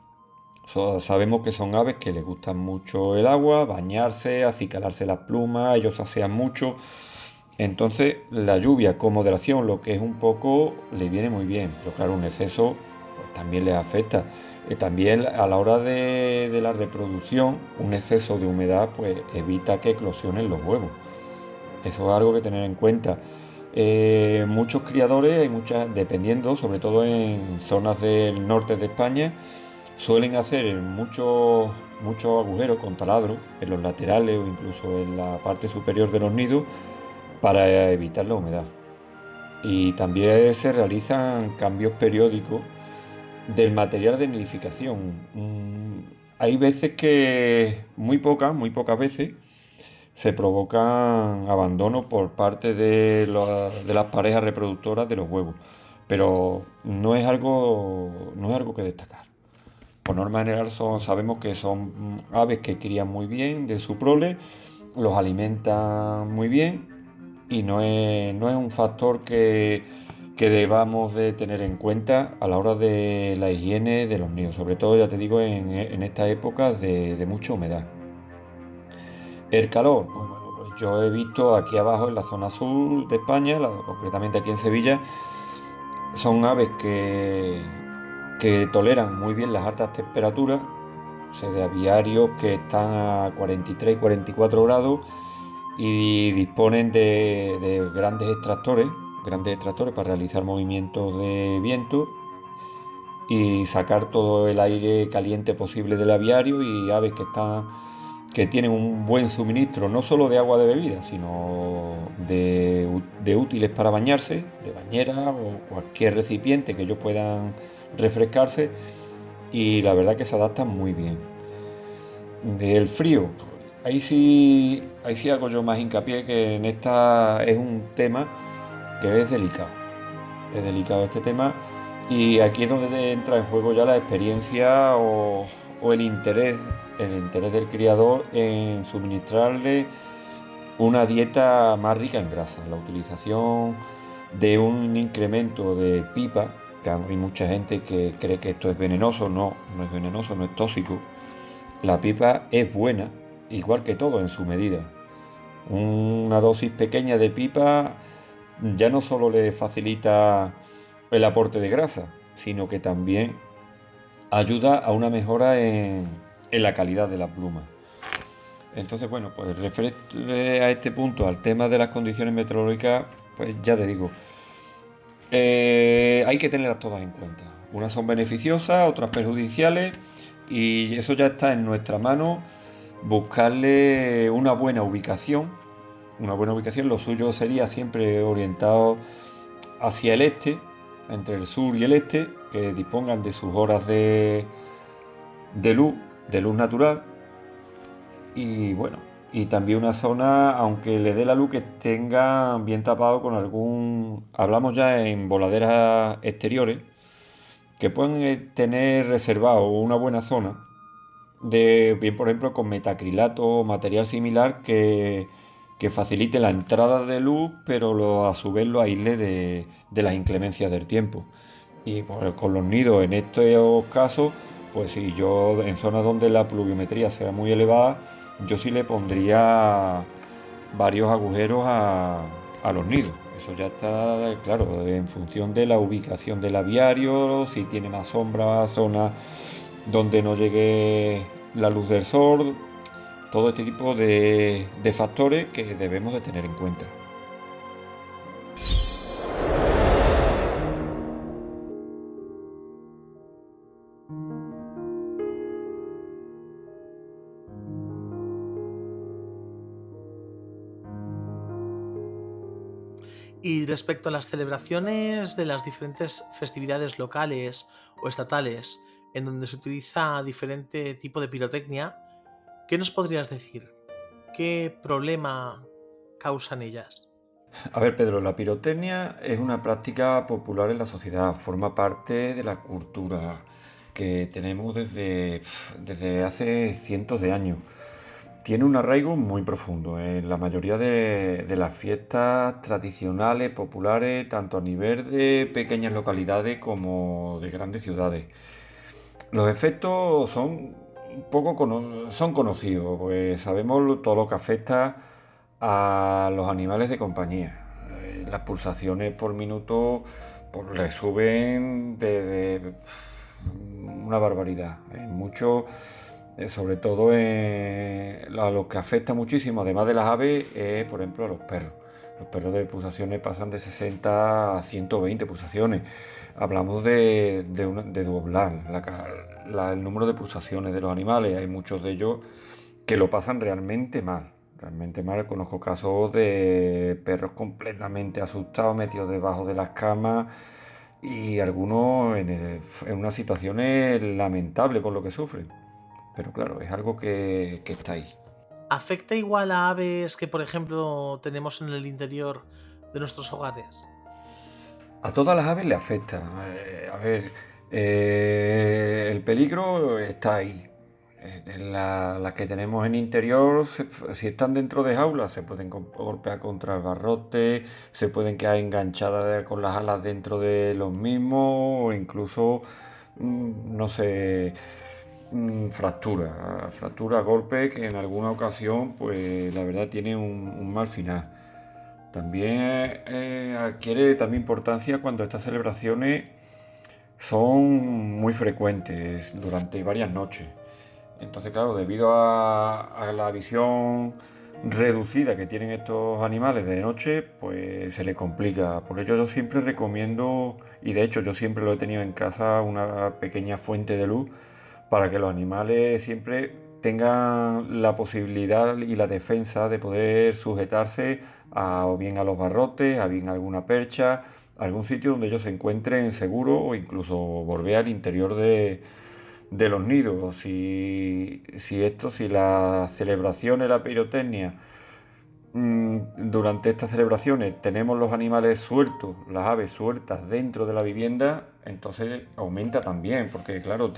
Sabemos que son aves que les gustan mucho el agua, bañarse, acicalarse las plumas, ellos asean mucho. Entonces la lluvia con moderación, lo que es un poco, le viene muy bien, pero claro, un exceso pues, también les afecta. También a la hora de la reproducción, un exceso de humedad pues evita que eclosionen los huevos. Eso es algo que tener en cuenta. Muchos criadores, dependiendo, sobre todo en zonas del norte de España, suelen hacer muchos agujeros con taladro en los laterales o incluso en la parte superior de los nidos para evitar la humedad. Y también se realizan cambios periódicos del material de nidificación. Hay veces que, muy pocas veces, se provocan abandono por parte de las parejas reproductoras de los huevos, pero no es algo que destacar. Por norma general sabemos que son aves que crían muy bien de su prole, los alimentan muy bien y no es un factor que debamos de tener en cuenta a la hora de la higiene de los nidos, sobre todo, ya te digo, en estas épocas de mucha humedad. El calor, pues bueno, pues yo he visto aquí abajo en la zona sur de España, concretamente aquí en Sevilla, son aves que toleran muy bien las altas temperaturas, o sea, de aviarios que están a 43 y 44 grados y disponen de grandes extractores para realizar movimientos de viento y sacar todo el aire caliente posible del aviario, y aves que tienen un buen suministro no solo de agua de bebida, sino de útiles para bañarse, de bañera o cualquier recipiente que ellos puedan refrescarse, y la verdad que se adaptan muy bien. Del frío, ahí sí hago yo más hincapié que en esta es un tema que es delicado. Es delicado este tema y aquí es donde entra en juego ya la experiencia o el interés del criador en suministrarle una dieta más rica en grasa. La utilización de un incremento de pipa, que hay mucha gente que cree que esto es venenoso, no es venenoso, no es tóxico. La pipa es buena, igual que todo en su medida. Una dosis pequeña de pipa ya no solo le facilita el aporte de grasa, sino que también ayuda a una mejora en la calidad de la pluma. Entonces, bueno, pues referente a este punto, al tema de las condiciones meteorológicas, pues ya te digo, hay que tenerlas todas en cuenta. Unas son beneficiosas, otras perjudiciales, y eso ya está en nuestra mano, buscarle una buena ubicación. Una buena ubicación, lo suyo sería siempre orientado hacia el este, entre el sur y el este, que dispongan de sus horas de luz natural. Y bueno, y también una zona, aunque le dé la luz, que tenga bien tapado con hablamos ya en voladeras exteriores, que pueden tener reservado una buena zona, bien por ejemplo con metacrilato o material similar que facilite la entrada de luz, pero a su vez lo aísle de las inclemencias del tiempo. Y pues, con los nidos en estos casos, pues si yo en zonas donde la pluviometría sea muy elevada, yo sí le pondría varios agujeros a los nidos. Eso ya está, claro, en función de la ubicación del aviario, si tiene más sombra, zona donde no llegue la luz del sol, todo este tipo de factores que debemos de tener en cuenta. Y respecto a las celebraciones de las diferentes festividades locales o estatales, en donde se utiliza diferente tipo de pirotecnia, ¿qué nos podrías decir? ¿Qué problema causan ellas? A ver, Pedro, la pirotecnia es una práctica popular en la sociedad, forma parte de la cultura que tenemos desde hace cientos de años. Tiene un arraigo muy profundo en la mayoría de las fiestas tradicionales, populares, tanto a nivel de pequeñas localidades como de grandes ciudades. Los efectos son conocidos, pues sabemos todo lo que afecta a los animales de compañía. Las pulsaciones por minuto pues, le suben de una barbaridad. Sobre todo a los que afecta muchísimo, además de las aves, por ejemplo a los perros. Los perros de pulsaciones pasan de 60 a 120 pulsaciones. Hablamos de doblar el número de pulsaciones de los animales. Hay muchos de ellos que lo pasan realmente mal. Realmente mal. Conozco casos de perros completamente asustados, metidos debajo de las camas y algunos en unas situaciones lamentables por lo que sufren. Pero claro, es algo que está ahí. ¿Afecta igual a aves que, por ejemplo, tenemos en el interior de nuestros hogares? A todas las aves le afecta. El peligro está ahí. Las que tenemos en interior, si están dentro de jaulas, se pueden golpear contra el barrote, se pueden quedar enganchadas con las alas dentro de los mismos, o incluso, no sé, fractura, golpe, que en alguna ocasión, pues la verdad tiene un mal final. También adquiere también importancia cuando estas celebraciones son muy frecuentes durante varias noches. Entonces, claro, debido a la visión reducida que tienen estos animales de noche, pues se les complica. Por ello yo siempre recomiendo, y de hecho yo siempre lo he tenido en casa, una pequeña fuente de luz para que los animales siempre tengan la posibilidad y la defensa de poder sujetarse o bien a los barrotes, a bien a alguna percha, algún sitio donde ellos se encuentren seguros o incluso volver al interior de los nidos. Si las celebraciones, la pirotecnia, durante estas celebraciones tenemos los animales sueltos, las aves sueltas dentro de la vivienda, entonces aumenta también, porque claro,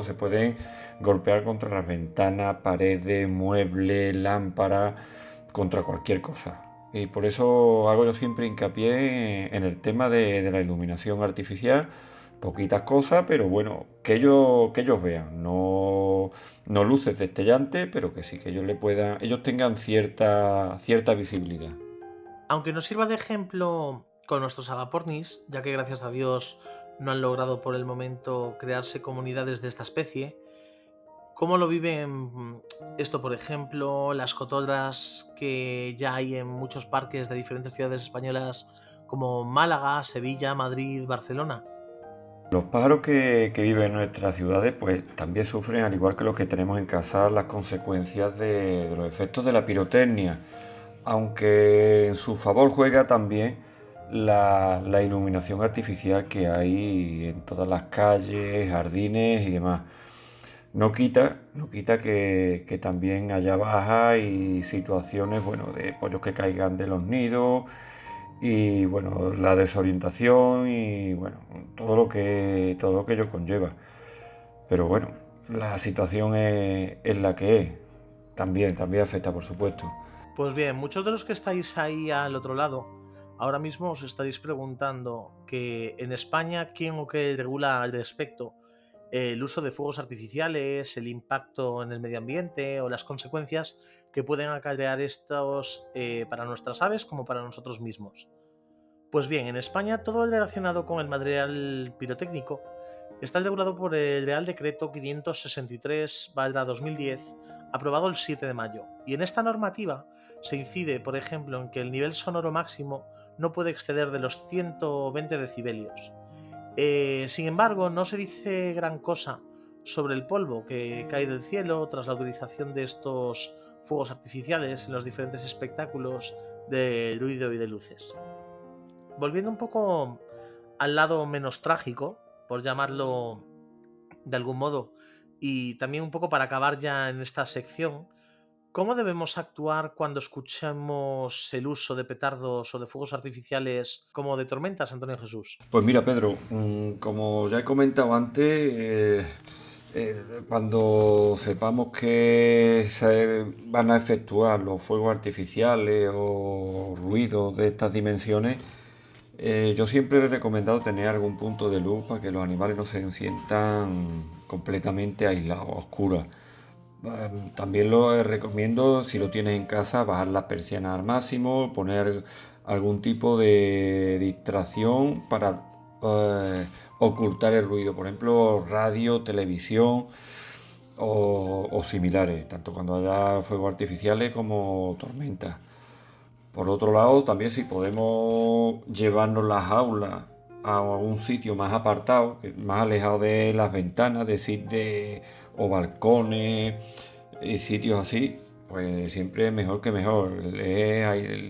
se pueden golpear contra las ventanas, paredes, muebles, lámparas, contra cualquier cosa. Y por eso hago yo siempre hincapié en el tema de la iluminación artificial. Poquitas cosas, pero bueno, que ellos vean, no luces destellantes, pero que sí, que ellos tengan cierta visibilidad. Aunque nos sirva de ejemplo con nuestros agapornis, ya que gracias a Dios no han logrado por el momento crearse comunidades de esta especie, ¿cómo lo viven esto, por ejemplo, las cotorras que ya hay en muchos parques de diferentes ciudades españolas como Málaga, Sevilla, Madrid, Barcelona? Los pájaros que viven en nuestras ciudades pues también sufren, al igual que los que tenemos en casa, las consecuencias de los efectos de la pirotecnia, aunque en su favor juega también la iluminación artificial que hay en todas las calles, jardines y demás. No quita que también haya bajas y situaciones, bueno, de pollos que caigan de los nidos y bueno, la desorientación y bueno, todo lo que ello conlleva. Pero bueno, la situación es la que es. También afecta, por supuesto. Pues bien, muchos de los que estáis ahí al otro lado, ahora mismo os estaréis preguntando que en España quién o qué regula al respecto el uso de fuegos artificiales, el impacto en el medio ambiente o las consecuencias que pueden acarrear estos para nuestras aves como para nosotros mismos. Pues bien, en España todo lo relacionado con el material pirotécnico está regulado por el Real Decreto 563/2010, aprobado el 7 de mayo. Y en esta normativa se incide, por ejemplo, en que el nivel sonoro máximo no puede exceder de los 120 decibelios. Sin embargo, no se dice gran cosa sobre el polvo que cae del cielo tras la utilización de estos fuegos artificiales en los diferentes espectáculos de ruido y de luces. Volviendo un poco al lado menos trágico, por llamarlo de algún modo, y también un poco para acabar ya en esta sección, ¿cómo debemos actuar cuando escuchemos el uso de petardos o de fuegos artificiales como de tormentas, Antonio Jesús? Pues mira, Pedro, como ya he comentado antes, cuando sepamos que se van a efectuar los fuegos artificiales o ruidos de estas dimensiones, yo siempre he recomendado tener algún punto de luz para que los animales no se sientan completamente aislados, a oscuras. También lo recomiendo, si lo tienes en casa, bajar las persianas al máximo, poner algún tipo de distracción para ocultar el ruido, por ejemplo, radio, televisión o similares, tanto cuando haya fuegos artificiales como tormentas. Por otro lado, también si podemos llevarnos las jaulas a un sitio más apartado, más alejado de las ventanas, o balcones y sitios así, pues siempre mejor que mejor.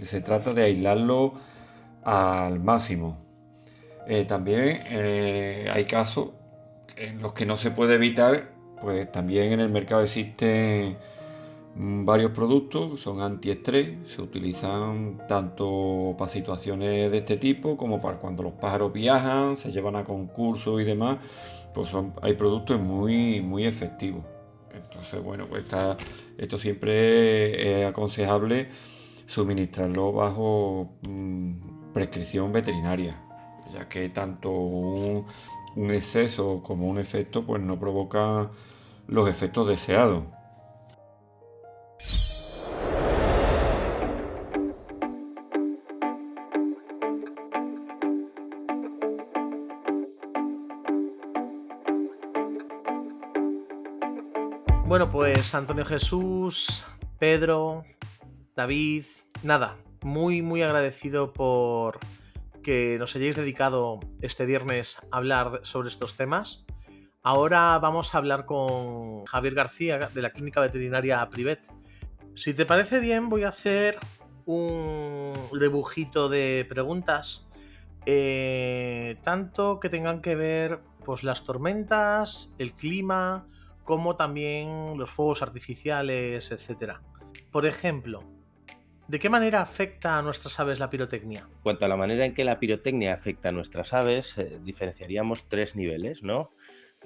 Se trata de aislarlo al máximo. También hay casos en los que no se puede evitar, pues también en el mercado existen varios productos, son antiestrés, se utilizan tanto para situaciones de este tipo como para cuando los pájaros viajan, se llevan a concursos y demás, pues hay productos muy efectivos. Entonces, bueno, pues esto siempre es aconsejable suministrarlo bajo prescripción veterinaria, ya que tanto un exceso como un efecto pues no provoca los efectos deseados. Bueno, pues Antonio Jesús, Pedro, David, nada, muy agradecido por que nos hayáis dedicado este viernes a hablar sobre estos temas. Ahora vamos a hablar con Javier García de la Clínica Veterinaria Privet. Si te parece bien, voy a hacer un dibujito de preguntas, tanto que tengan que ver pues las tormentas, el clima, como también los fuegos artificiales, etcétera. Por ejemplo, ¿de qué manera afecta a nuestras aves la pirotecnia? En cuanto a la manera en que la pirotecnia afecta a nuestras aves, diferenciaríamos 3 niveles, ¿no?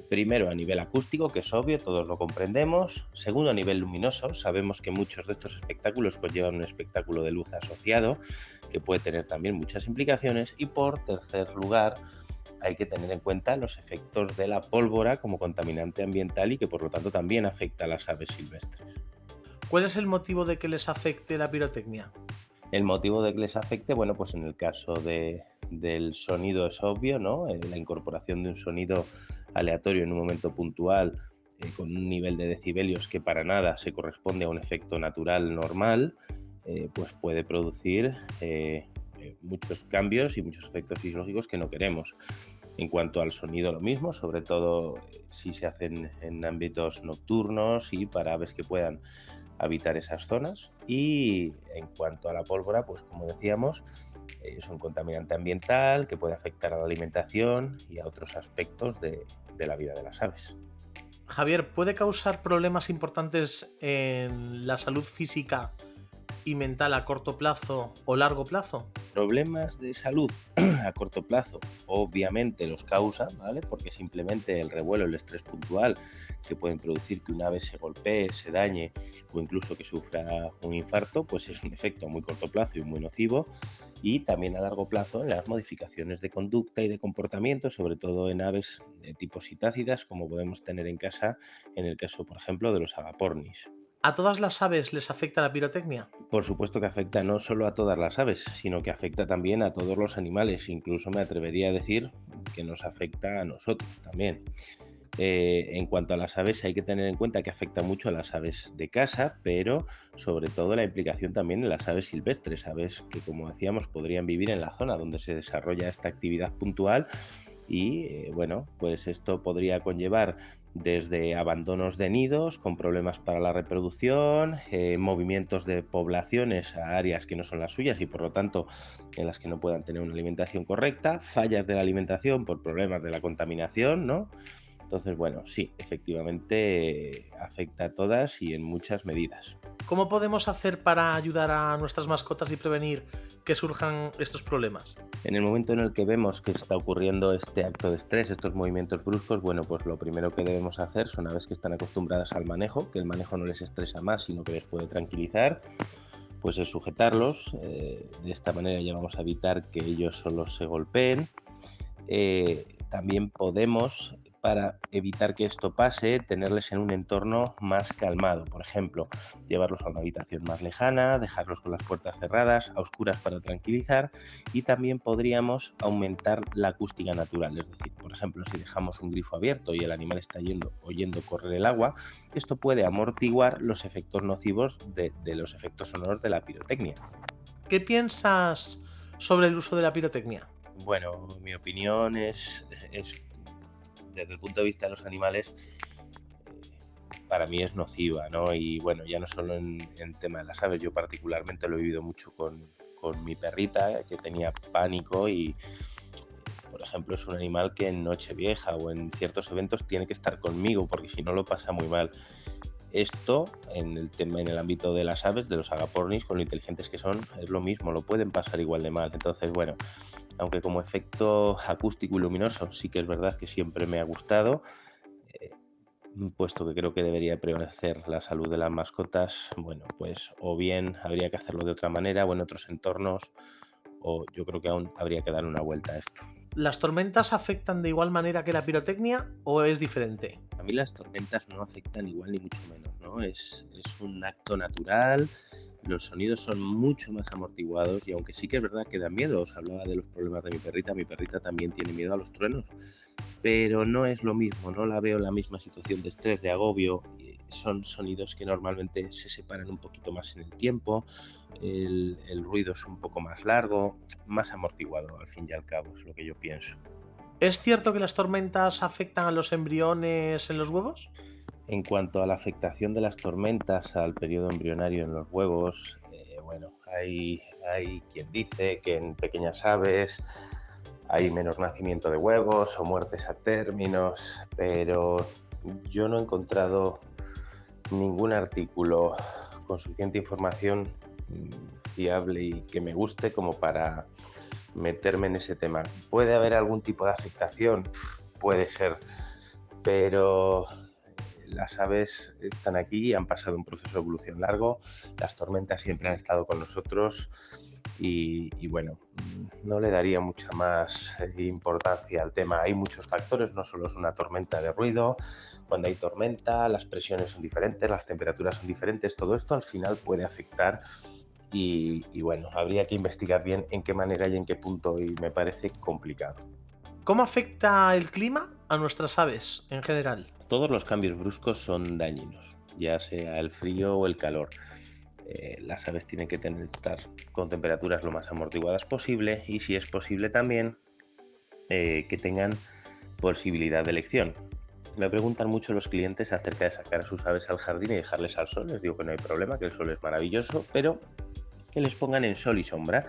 Primero, a nivel acústico, que es obvio, todos lo comprendemos. Segundo, a nivel luminoso, sabemos que muchos de estos espectáculos conllevan un espectáculo de luz asociado, que puede tener también muchas implicaciones. Y por tercer lugar, hay que tener en cuenta los efectos de la pólvora como contaminante ambiental y que por lo tanto también afecta a las aves silvestres. ¿Cuál es el motivo de que les afecte la pirotecnia? El motivo de que les afecte, bueno, pues en el caso del sonido es obvio, ¿no? La incorporación de un sonido aleatorio en un momento puntual con un nivel de decibelios que para nada se corresponde a un efecto natural normal, pues puede producir muchos cambios y muchos efectos fisiológicos que no queremos. En cuanto al sonido, lo mismo, sobre todo si se hacen en ámbitos nocturnos y para aves que puedan habitar esas zonas. Y en cuanto a la pólvora, pues como decíamos, es un contaminante ambiental que puede afectar a la alimentación y a otros aspectos de la vida de las aves. Javier, ¿puede causar problemas importantes en la salud física y mental a corto plazo o largo plazo? Problemas de salud a corto plazo obviamente los causa, ¿vale? Porque simplemente el revuelo, el estrés puntual que pueden producir que un ave se golpee, se dañe o incluso que sufra un infarto, pues es un efecto a muy corto plazo y muy nocivo. Y también a largo plazo en las modificaciones de conducta y de comportamiento, sobre todo en aves de tipo citácidas, como podemos tener en casa en el caso, por ejemplo, de los agapornis. ¿A todas las aves les afecta la pirotecnia? Por supuesto que afecta no solo a todas las aves, sino que afecta también a todos los animales. Incluso me atrevería a decir que nos afecta a nosotros también. En cuanto a las aves, hay que tener en cuenta que afecta mucho a las aves de casa, pero sobre todo la implicación también en las aves silvestres, aves que, como decíamos, podrían vivir en la zona donde se desarrolla esta actividad puntual. Y bueno, pues esto podría conllevar desde abandonos de nidos con problemas para la reproducción, movimientos de poblaciones a áreas que no son las suyas y por lo tanto en las que no puedan tener una alimentación correcta, fallas de la alimentación por problemas de la contaminación, ¿no? Entonces, bueno, sí, efectivamente afecta a todas y en muchas medidas. ¿Cómo podemos hacer para ayudar a nuestras mascotas y prevenir que surjan estos problemas? En el momento en el que vemos que está ocurriendo este acto de estrés, estos movimientos bruscos, bueno, pues lo primero que debemos hacer son aves que están acostumbradas al manejo, que el manejo no les estresa más, sino que les puede tranquilizar, pues es sujetarlos. De esta manera ya vamos a evitar que ellos solos se golpeen. También podemos, para evitar que esto pase, tenerles en un entorno más calmado. Por ejemplo, llevarlos a una habitación más lejana, dejarlos con las puertas cerradas, a oscuras para tranquilizar, y también podríamos aumentar la acústica natural. Es decir, por ejemplo, si dejamos un grifo abierto y el animal está oyendo correr el agua, esto puede amortiguar los efectos nocivos de los efectos sonoros de la pirotecnia. ¿Qué piensas sobre el uso de la pirotecnia? Bueno, mi opinión es desde el punto de vista de los animales, para mí es nociva, ¿no? Y bueno, ya no solo en tema de las aves, yo particularmente lo he vivido mucho con mi perrita, que tenía pánico y, por ejemplo, es un animal que en Nochevieja o en ciertos eventos tiene que estar conmigo, porque si no lo pasa muy mal. Esto, en el ámbito de las aves, de los agapornis, con lo inteligentes que son, es lo mismo, lo pueden pasar igual de mal. Entonces, bueno, aunque como efecto acústico y luminoso sí que es verdad que siempre me ha gustado, puesto que creo que debería prevalecer la salud de las mascotas, bueno, pues o bien habría que hacerlo de otra manera o en otros entornos, o yo creo que aún habría que dar una vuelta a esto. ¿Las tormentas afectan de igual manera que la pirotecnia o es diferente? A mí las tormentas no afectan igual ni mucho menos, ¿no? Es un acto natural, los sonidos son mucho más amortiguados y aunque sí que es verdad que da miedo, os hablaba de los problemas de mi perrita también tiene miedo a los truenos, pero no es lo mismo, no la veo en la misma situación de estrés, de agobio. Son sonidos que normalmente se separan un poquito más en el tiempo, el ruido es un poco más largo, más amortiguado al fin y al cabo, es lo que yo pienso. ¿Es cierto que las tormentas afectan a los embriones en los huevos? En cuanto a la afectación de las tormentas al periodo embrionario en los huevos, bueno, hay quien dice que en pequeñas aves hay menos nacimiento de huevos o muertes a términos, pero yo no he encontrado ningún artículo con suficiente información fiable y que me guste como para meterme en ese tema. ¿Puede haber algún tipo de afectación? Puede ser, pero las aves están aquí, han pasado un proceso de evolución largo, las tormentas siempre han estado con nosotros y bueno, no le daría mucha más importancia al tema. Hay muchos factores, no solo es una tormenta de ruido. Cuando hay tormenta, las presiones son diferentes, las temperaturas son diferentes, todo esto al final puede afectar y bueno, habría que investigar bien en qué manera y en qué punto, y me parece complicado. ¿Cómo afecta el clima a nuestras aves en general? Todos los cambios bruscos son dañinos, ya sea el frío o el calor. Las aves tienen que estar con temperaturas lo más amortiguadas posible y, si es posible, también que tengan posibilidad de elección. Me preguntan mucho los clientes acerca de sacar a sus aves al jardín y dejarles al sol. Les digo que no hay problema, que el sol es maravilloso, pero que les pongan en sol y sombra,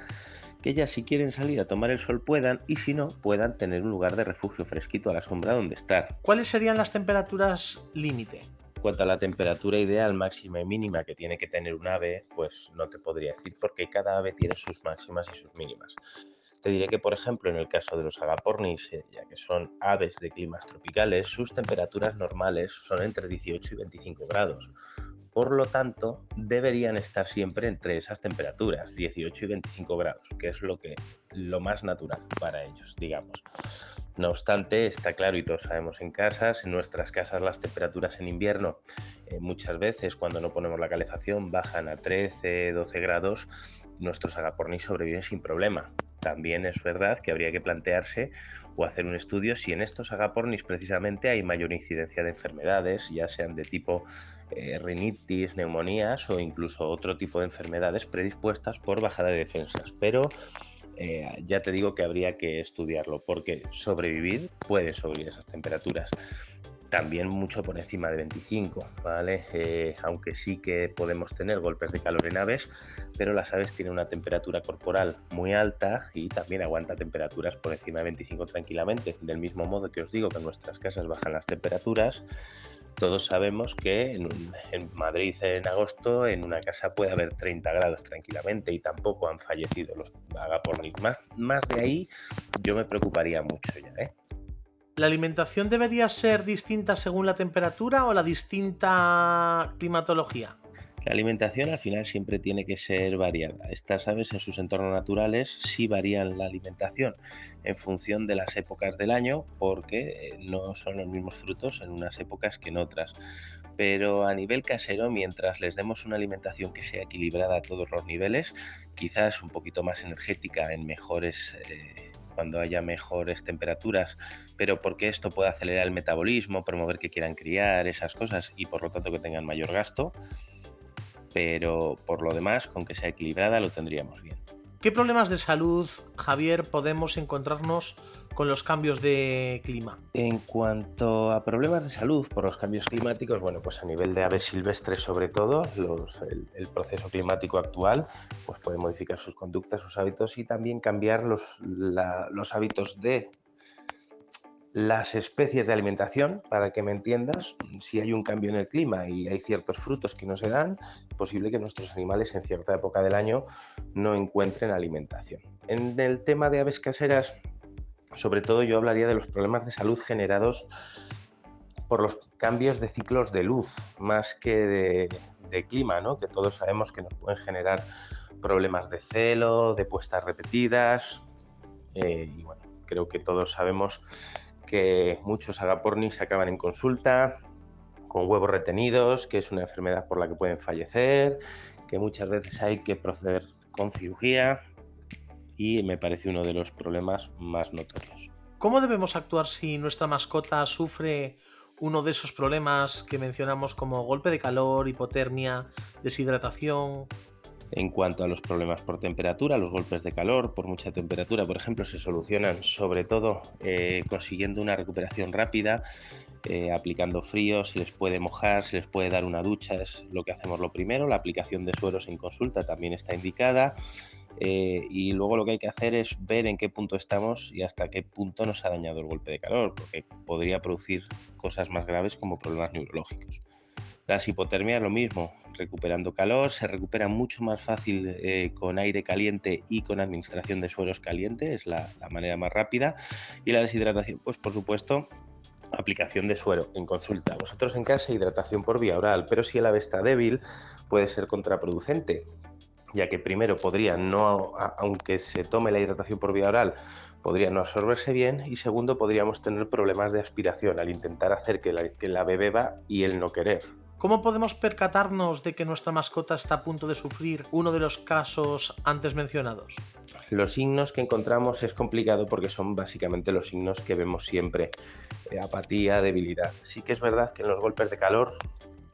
que ellas, si quieren salir a tomar el sol, puedan, y si no, puedan tener un lugar de refugio fresquito a la sombra donde estar. ¿Cuáles serían las temperaturas límite? En cuanto a la temperatura ideal, máxima y mínima que tiene que tener un ave, pues no te podría decir, porque cada ave tiene sus máximas y sus mínimas. Te diré que, por ejemplo, en el caso de los agapornis, ya que son aves de climas tropicales, sus temperaturas normales son entre 18 y 25 grados. Por lo tanto, deberían estar siempre entre esas temperaturas, 18 y 25 grados, que es lo más natural para ellos, digamos. No obstante, está claro, y todos sabemos en nuestras casas las temperaturas en invierno muchas veces, cuando no ponemos la calefacción, bajan a 13, 12 grados. Nuestros agapornis sobreviven sin problema. También es verdad que habría que plantearse o hacer un estudio si en estos agapornis precisamente hay mayor incidencia de enfermedades, ya sean de tipo rinitis, neumonías o incluso otro tipo de enfermedades predispuestas por bajada de defensas. Pero ya te digo que habría que estudiarlo, porque puede sobrevivir esas temperaturas. También mucho por encima de 25, ¿vale? Aunque sí que podemos tener golpes de calor en aves, pero las aves tienen una temperatura corporal muy alta y también aguanta temperaturas por encima de 25 tranquilamente. Del mismo modo que os digo que en nuestras casas bajan las temperaturas, todos sabemos que en Madrid en agosto en una casa puede haber 30 grados tranquilamente y tampoco han fallecido los agapornis. Más de ahí yo me preocuparía mucho ya, ¿eh? ¿La alimentación debería ser distinta según la temperatura o la distinta climatología? La alimentación al final siempre tiene que ser variada. Estas aves en sus entornos naturales sí varían la alimentación en función de las épocas del año, porque no son los mismos frutos en unas épocas que en otras. Pero a nivel casero, mientras les demos una alimentación que sea equilibrada a todos los niveles, quizás un poquito más energética en cuando haya mejores temperaturas, pero porque esto puede acelerar el metabolismo, promover que quieran criar, esas cosas, y por lo tanto que tengan mayor gasto. Pero por lo demás, con que sea equilibrada, lo tendríamos bien. ¿Qué problemas de salud, Javier, podemos encontrarnos con los cambios de clima? En cuanto a problemas de salud por los cambios climáticos, bueno, pues a nivel de aves silvestres sobre todo, el proceso climático actual pues puede modificar sus conductas, sus hábitos, y también cambiar los hábitos de las especies de alimentación. Para que me entiendas, si hay un cambio en el clima y hay ciertos frutos que no se dan, es posible que nuestros animales en cierta época del año no encuentren alimentación. En el tema de aves caseras, sobre todo yo hablaría de los problemas de salud generados por los cambios de ciclos de luz, más que de clima, ¿no? Que todos sabemos que nos pueden generar problemas de celo, de puestas repetidas, y bueno, creo que todos sabemos que muchos agapornis acaban en consulta con huevos retenidos, que es una enfermedad por la que pueden fallecer, que muchas veces hay que proceder con cirugía, y me parece uno de los problemas más notorios. ¿Cómo debemos actuar si nuestra mascota sufre uno de esos problemas que mencionamos, como golpe de calor, hipotermia, deshidratación? En cuanto a los problemas por temperatura, los golpes de calor por mucha temperatura, por ejemplo, se solucionan sobre todo consiguiendo una recuperación rápida, aplicando frío, se les puede mojar, se les puede dar una ducha, es lo que hacemos lo primero. La aplicación de sueros en consulta también está indicada. Y luego lo que hay que hacer es ver en qué punto estamos y hasta qué punto nos ha dañado el golpe de calor, porque podría producir cosas más graves como problemas neurológicos. Las hipotermias lo mismo, recuperando calor, se recupera mucho más fácil con aire caliente y con administración de sueros calientes, es la manera más rápida. Y la deshidratación, pues por supuesto, aplicación de suero en consulta. Vosotros en casa, hidratación por vía oral, pero si el ave está débil, puede ser contraproducente, ya que primero podría no, aunque se tome la hidratación por vía oral, podría no absorberse bien, y segundo, podríamos tener problemas de aspiración al intentar hacer que el ave beba y el no querer. ¿Cómo podemos percatarnos de que nuestra mascota está a punto de sufrir uno de los casos antes mencionados? Los signos que encontramos es complicado porque son básicamente los signos que vemos siempre: apatía, debilidad. Sí que es verdad que en los golpes de calor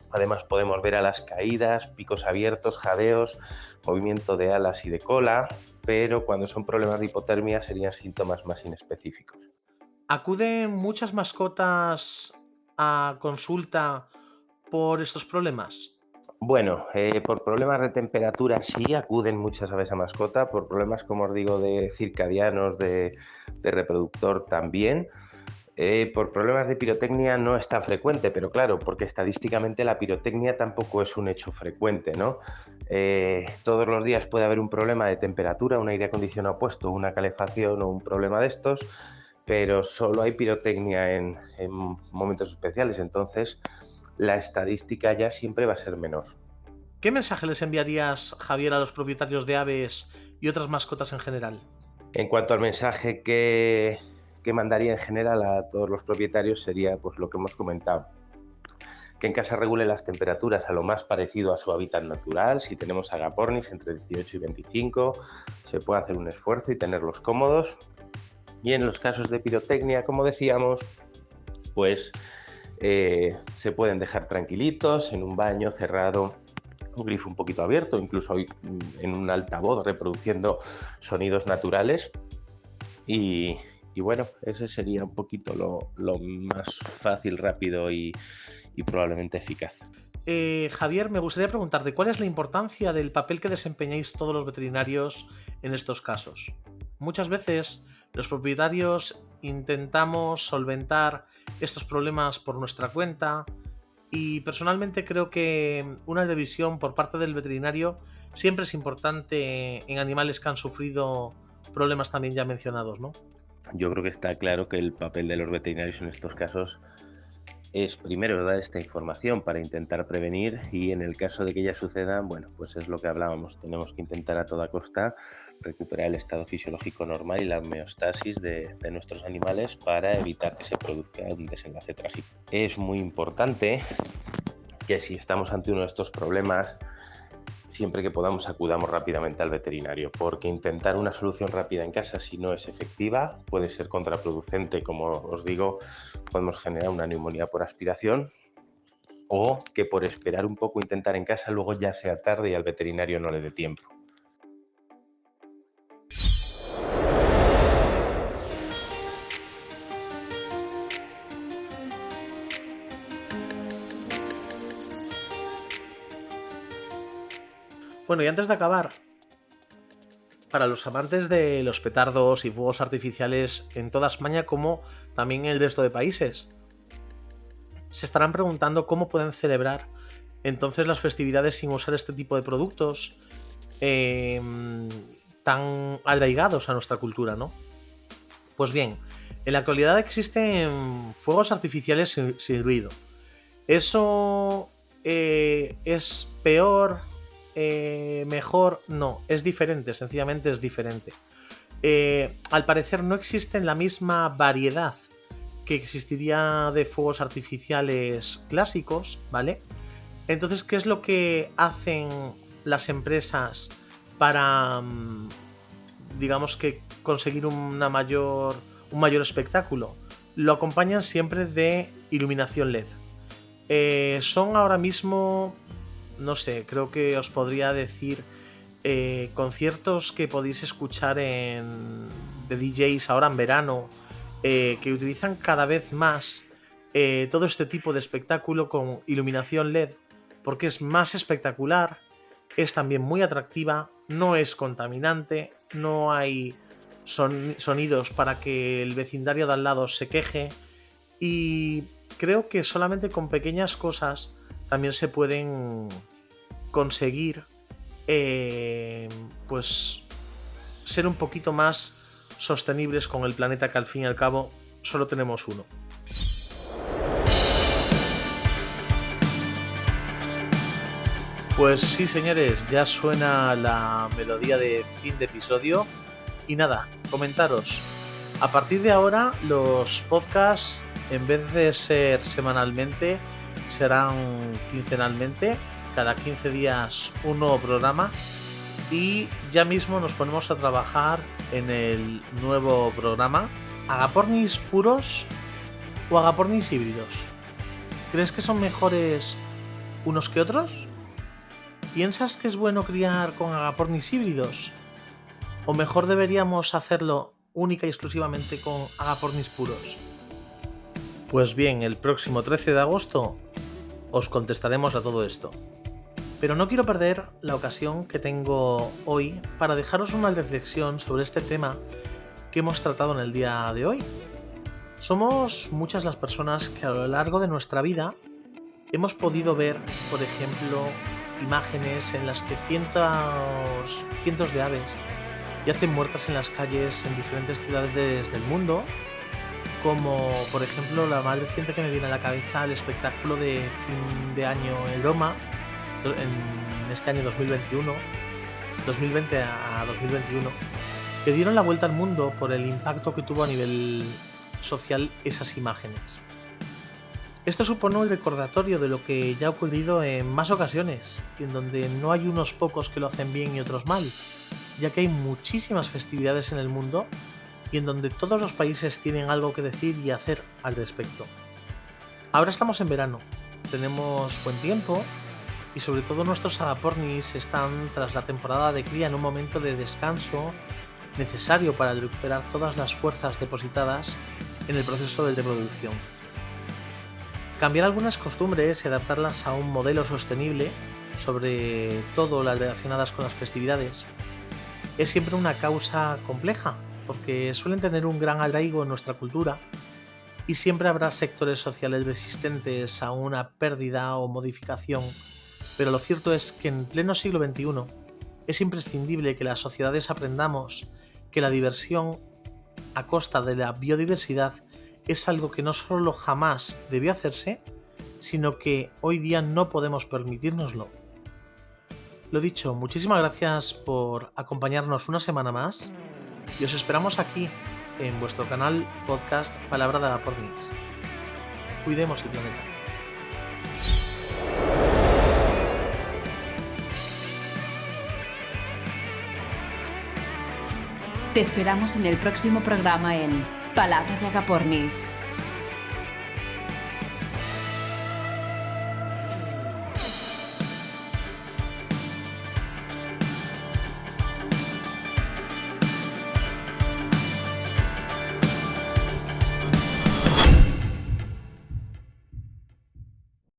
además podemos ver alas caídas, picos abiertos, jadeos, movimiento de alas y de cola, pero cuando son problemas de hipotermia serían síntomas más inespecíficos. ¿Acuden muchas mascotas a consulta por estos problemas? Bueno, por problemas de temperatura sí acuden muchas aves a mascota, por problemas, como os digo, de circadianos, de reproductor también. Por problemas de pirotecnia no es tan frecuente, pero claro, porque estadísticamente la pirotecnia tampoco es un hecho frecuente, ¿no? Todos los días puede haber un problema de temperatura, un aire acondicionado puesto, una calefacción o un problema de estos, pero solo hay pirotecnia en momentos especiales, entonces la estadística ya siempre va a ser menor. ¿Qué mensaje les enviarías, Javier, a los propietarios de aves y otras mascotas en general? En cuanto al mensaje que mandaría en general a todos los propietarios sería pues lo que hemos comentado, que en casa regule las temperaturas a lo más parecido a su hábitat natural. Si tenemos agapornis entre 18 y 25, se puede hacer un esfuerzo y tenerlos cómodos. Y en los casos de pirotecnia, como decíamos, pues se pueden dejar tranquilitos en un baño cerrado, un grifo un poquito abierto, incluso hoy en un altavoz reproduciendo sonidos naturales. Y bueno, ese sería un poquito lo más fácil, rápido y probablemente eficaz. Javier, me gustaría preguntarte, ¿cuál es la importancia del papel que desempeñáis todos los veterinarios en estos casos? Muchas veces los propietarios intentamos solventar estos problemas por nuestra cuenta y personalmente creo que una revisión por parte del veterinario siempre es importante en animales que han sufrido problemas también ya mencionados, ¿no? Yo creo que está claro que el papel de los veterinarios en estos casos es primero dar esta información para intentar prevenir, y en el caso de que ya suceda, bueno, pues es lo que hablábamos, tenemos que intentar a toda costa recuperar el estado fisiológico normal y la homeostasis de nuestros animales para evitar que se produzca un desenlace trágico. Es muy importante que si estamos ante uno de estos problemas, siempre que podamos acudamos rápidamente al veterinario, porque intentar una solución rápida en casa, si no es efectiva, puede ser contraproducente. Como os digo, podemos generar una neumonía por aspiración, o que por esperar un poco intentar en casa luego ya sea tarde y al veterinario no le dé tiempo. Bueno, y antes de acabar, para los amantes de los petardos y fuegos artificiales en toda España, como también en el resto de países, se estarán preguntando cómo pueden celebrar entonces las festividades sin usar este tipo de productos tan arraigados a nuestra cultura, ¿no? Pues bien, en la actualidad existen fuegos artificiales sin ruido. ¿Eso es peor? ¿Mejor? No, es diferente, sencillamente es diferente. Al parecer no existen la misma variedad que existiría de fuegos artificiales clásicos, ¿vale? Entonces, ¿qué es lo que hacen las empresas para, digamos que, conseguir un mayor espectáculo? Lo acompañan siempre de iluminación LED. Son ahora mismo, no sé, creo que os podría decir conciertos que podéis escuchar de DJs ahora en verano, que utilizan cada vez más todo este tipo de espectáculo con iluminación LED, porque es más espectacular, es también muy atractiva, no es contaminante, no hay sonidos para que el vecindario de al lado se queje, y creo que solamente con pequeñas cosas también se pueden conseguir pues ser un poquito más sostenibles con el planeta, que al fin y al cabo solo tenemos uno. Pues sí, señores, ya suena la melodía de fin de episodio. Y nada, comentaros. A partir de ahora, los podcasts, en vez de ser semanalmente, serán quincenalmente. Cada 15 días un nuevo programa. Y ya mismo nos ponemos a trabajar en el nuevo programa. ¿Agapornis puros o agapornis híbridos? ¿Crees que son mejores unos que otros? ¿Piensas que es bueno criar con agapornis híbridos? ¿O mejor deberíamos hacerlo única y exclusivamente con agapornis puros? Pues bien, el próximo 13 de agosto os contestaremos a todo esto. Pero no quiero perder la ocasión que tengo hoy para dejaros una reflexión sobre este tema que hemos tratado en el día de hoy. Somos muchas las personas que a lo largo de nuestra vida hemos podido ver, por ejemplo, imágenes en las que cientos de aves yacen muertas en las calles en diferentes ciudades del mundo, como por ejemplo la más reciente que me viene a la cabeza, el espectáculo de fin de año en Roma, en este año 2020 a 2021, que dieron la vuelta al mundo por el impacto que tuvo a nivel social esas imágenes. Esto supone un recordatorio de lo que ya ha ocurrido en más ocasiones, en donde no hay unos pocos que lo hacen bien y otros mal, ya que hay muchísimas festividades en el mundo y en donde todos los países tienen algo que decir y hacer al respecto. Ahora estamos en verano, tenemos buen tiempo y sobre todo nuestros agapornis están tras la temporada de cría en un momento de descanso necesario para recuperar todas las fuerzas depositadas en el proceso de reproducción. Cambiar algunas costumbres y adaptarlas a un modelo sostenible, sobre todo las relacionadas con las festividades, es siempre una causa compleja, porque suelen tener un gran arraigo en nuestra cultura y siempre habrá sectores sociales resistentes a una pérdida o modificación, pero lo cierto es que en pleno siglo XXI es imprescindible que las sociedades aprendamos que la diversión a costa de la biodiversidad es algo que no solo jamás debió hacerse, sino que hoy día no podemos permitírnoslo. Lo dicho, muchísimas gracias por acompañarnos una semana más y os esperamos aquí en vuestro canal podcast Palabra de Agapornis. Cuidemos el planeta. Te esperamos en el próximo programa en Palabra de Agapornis.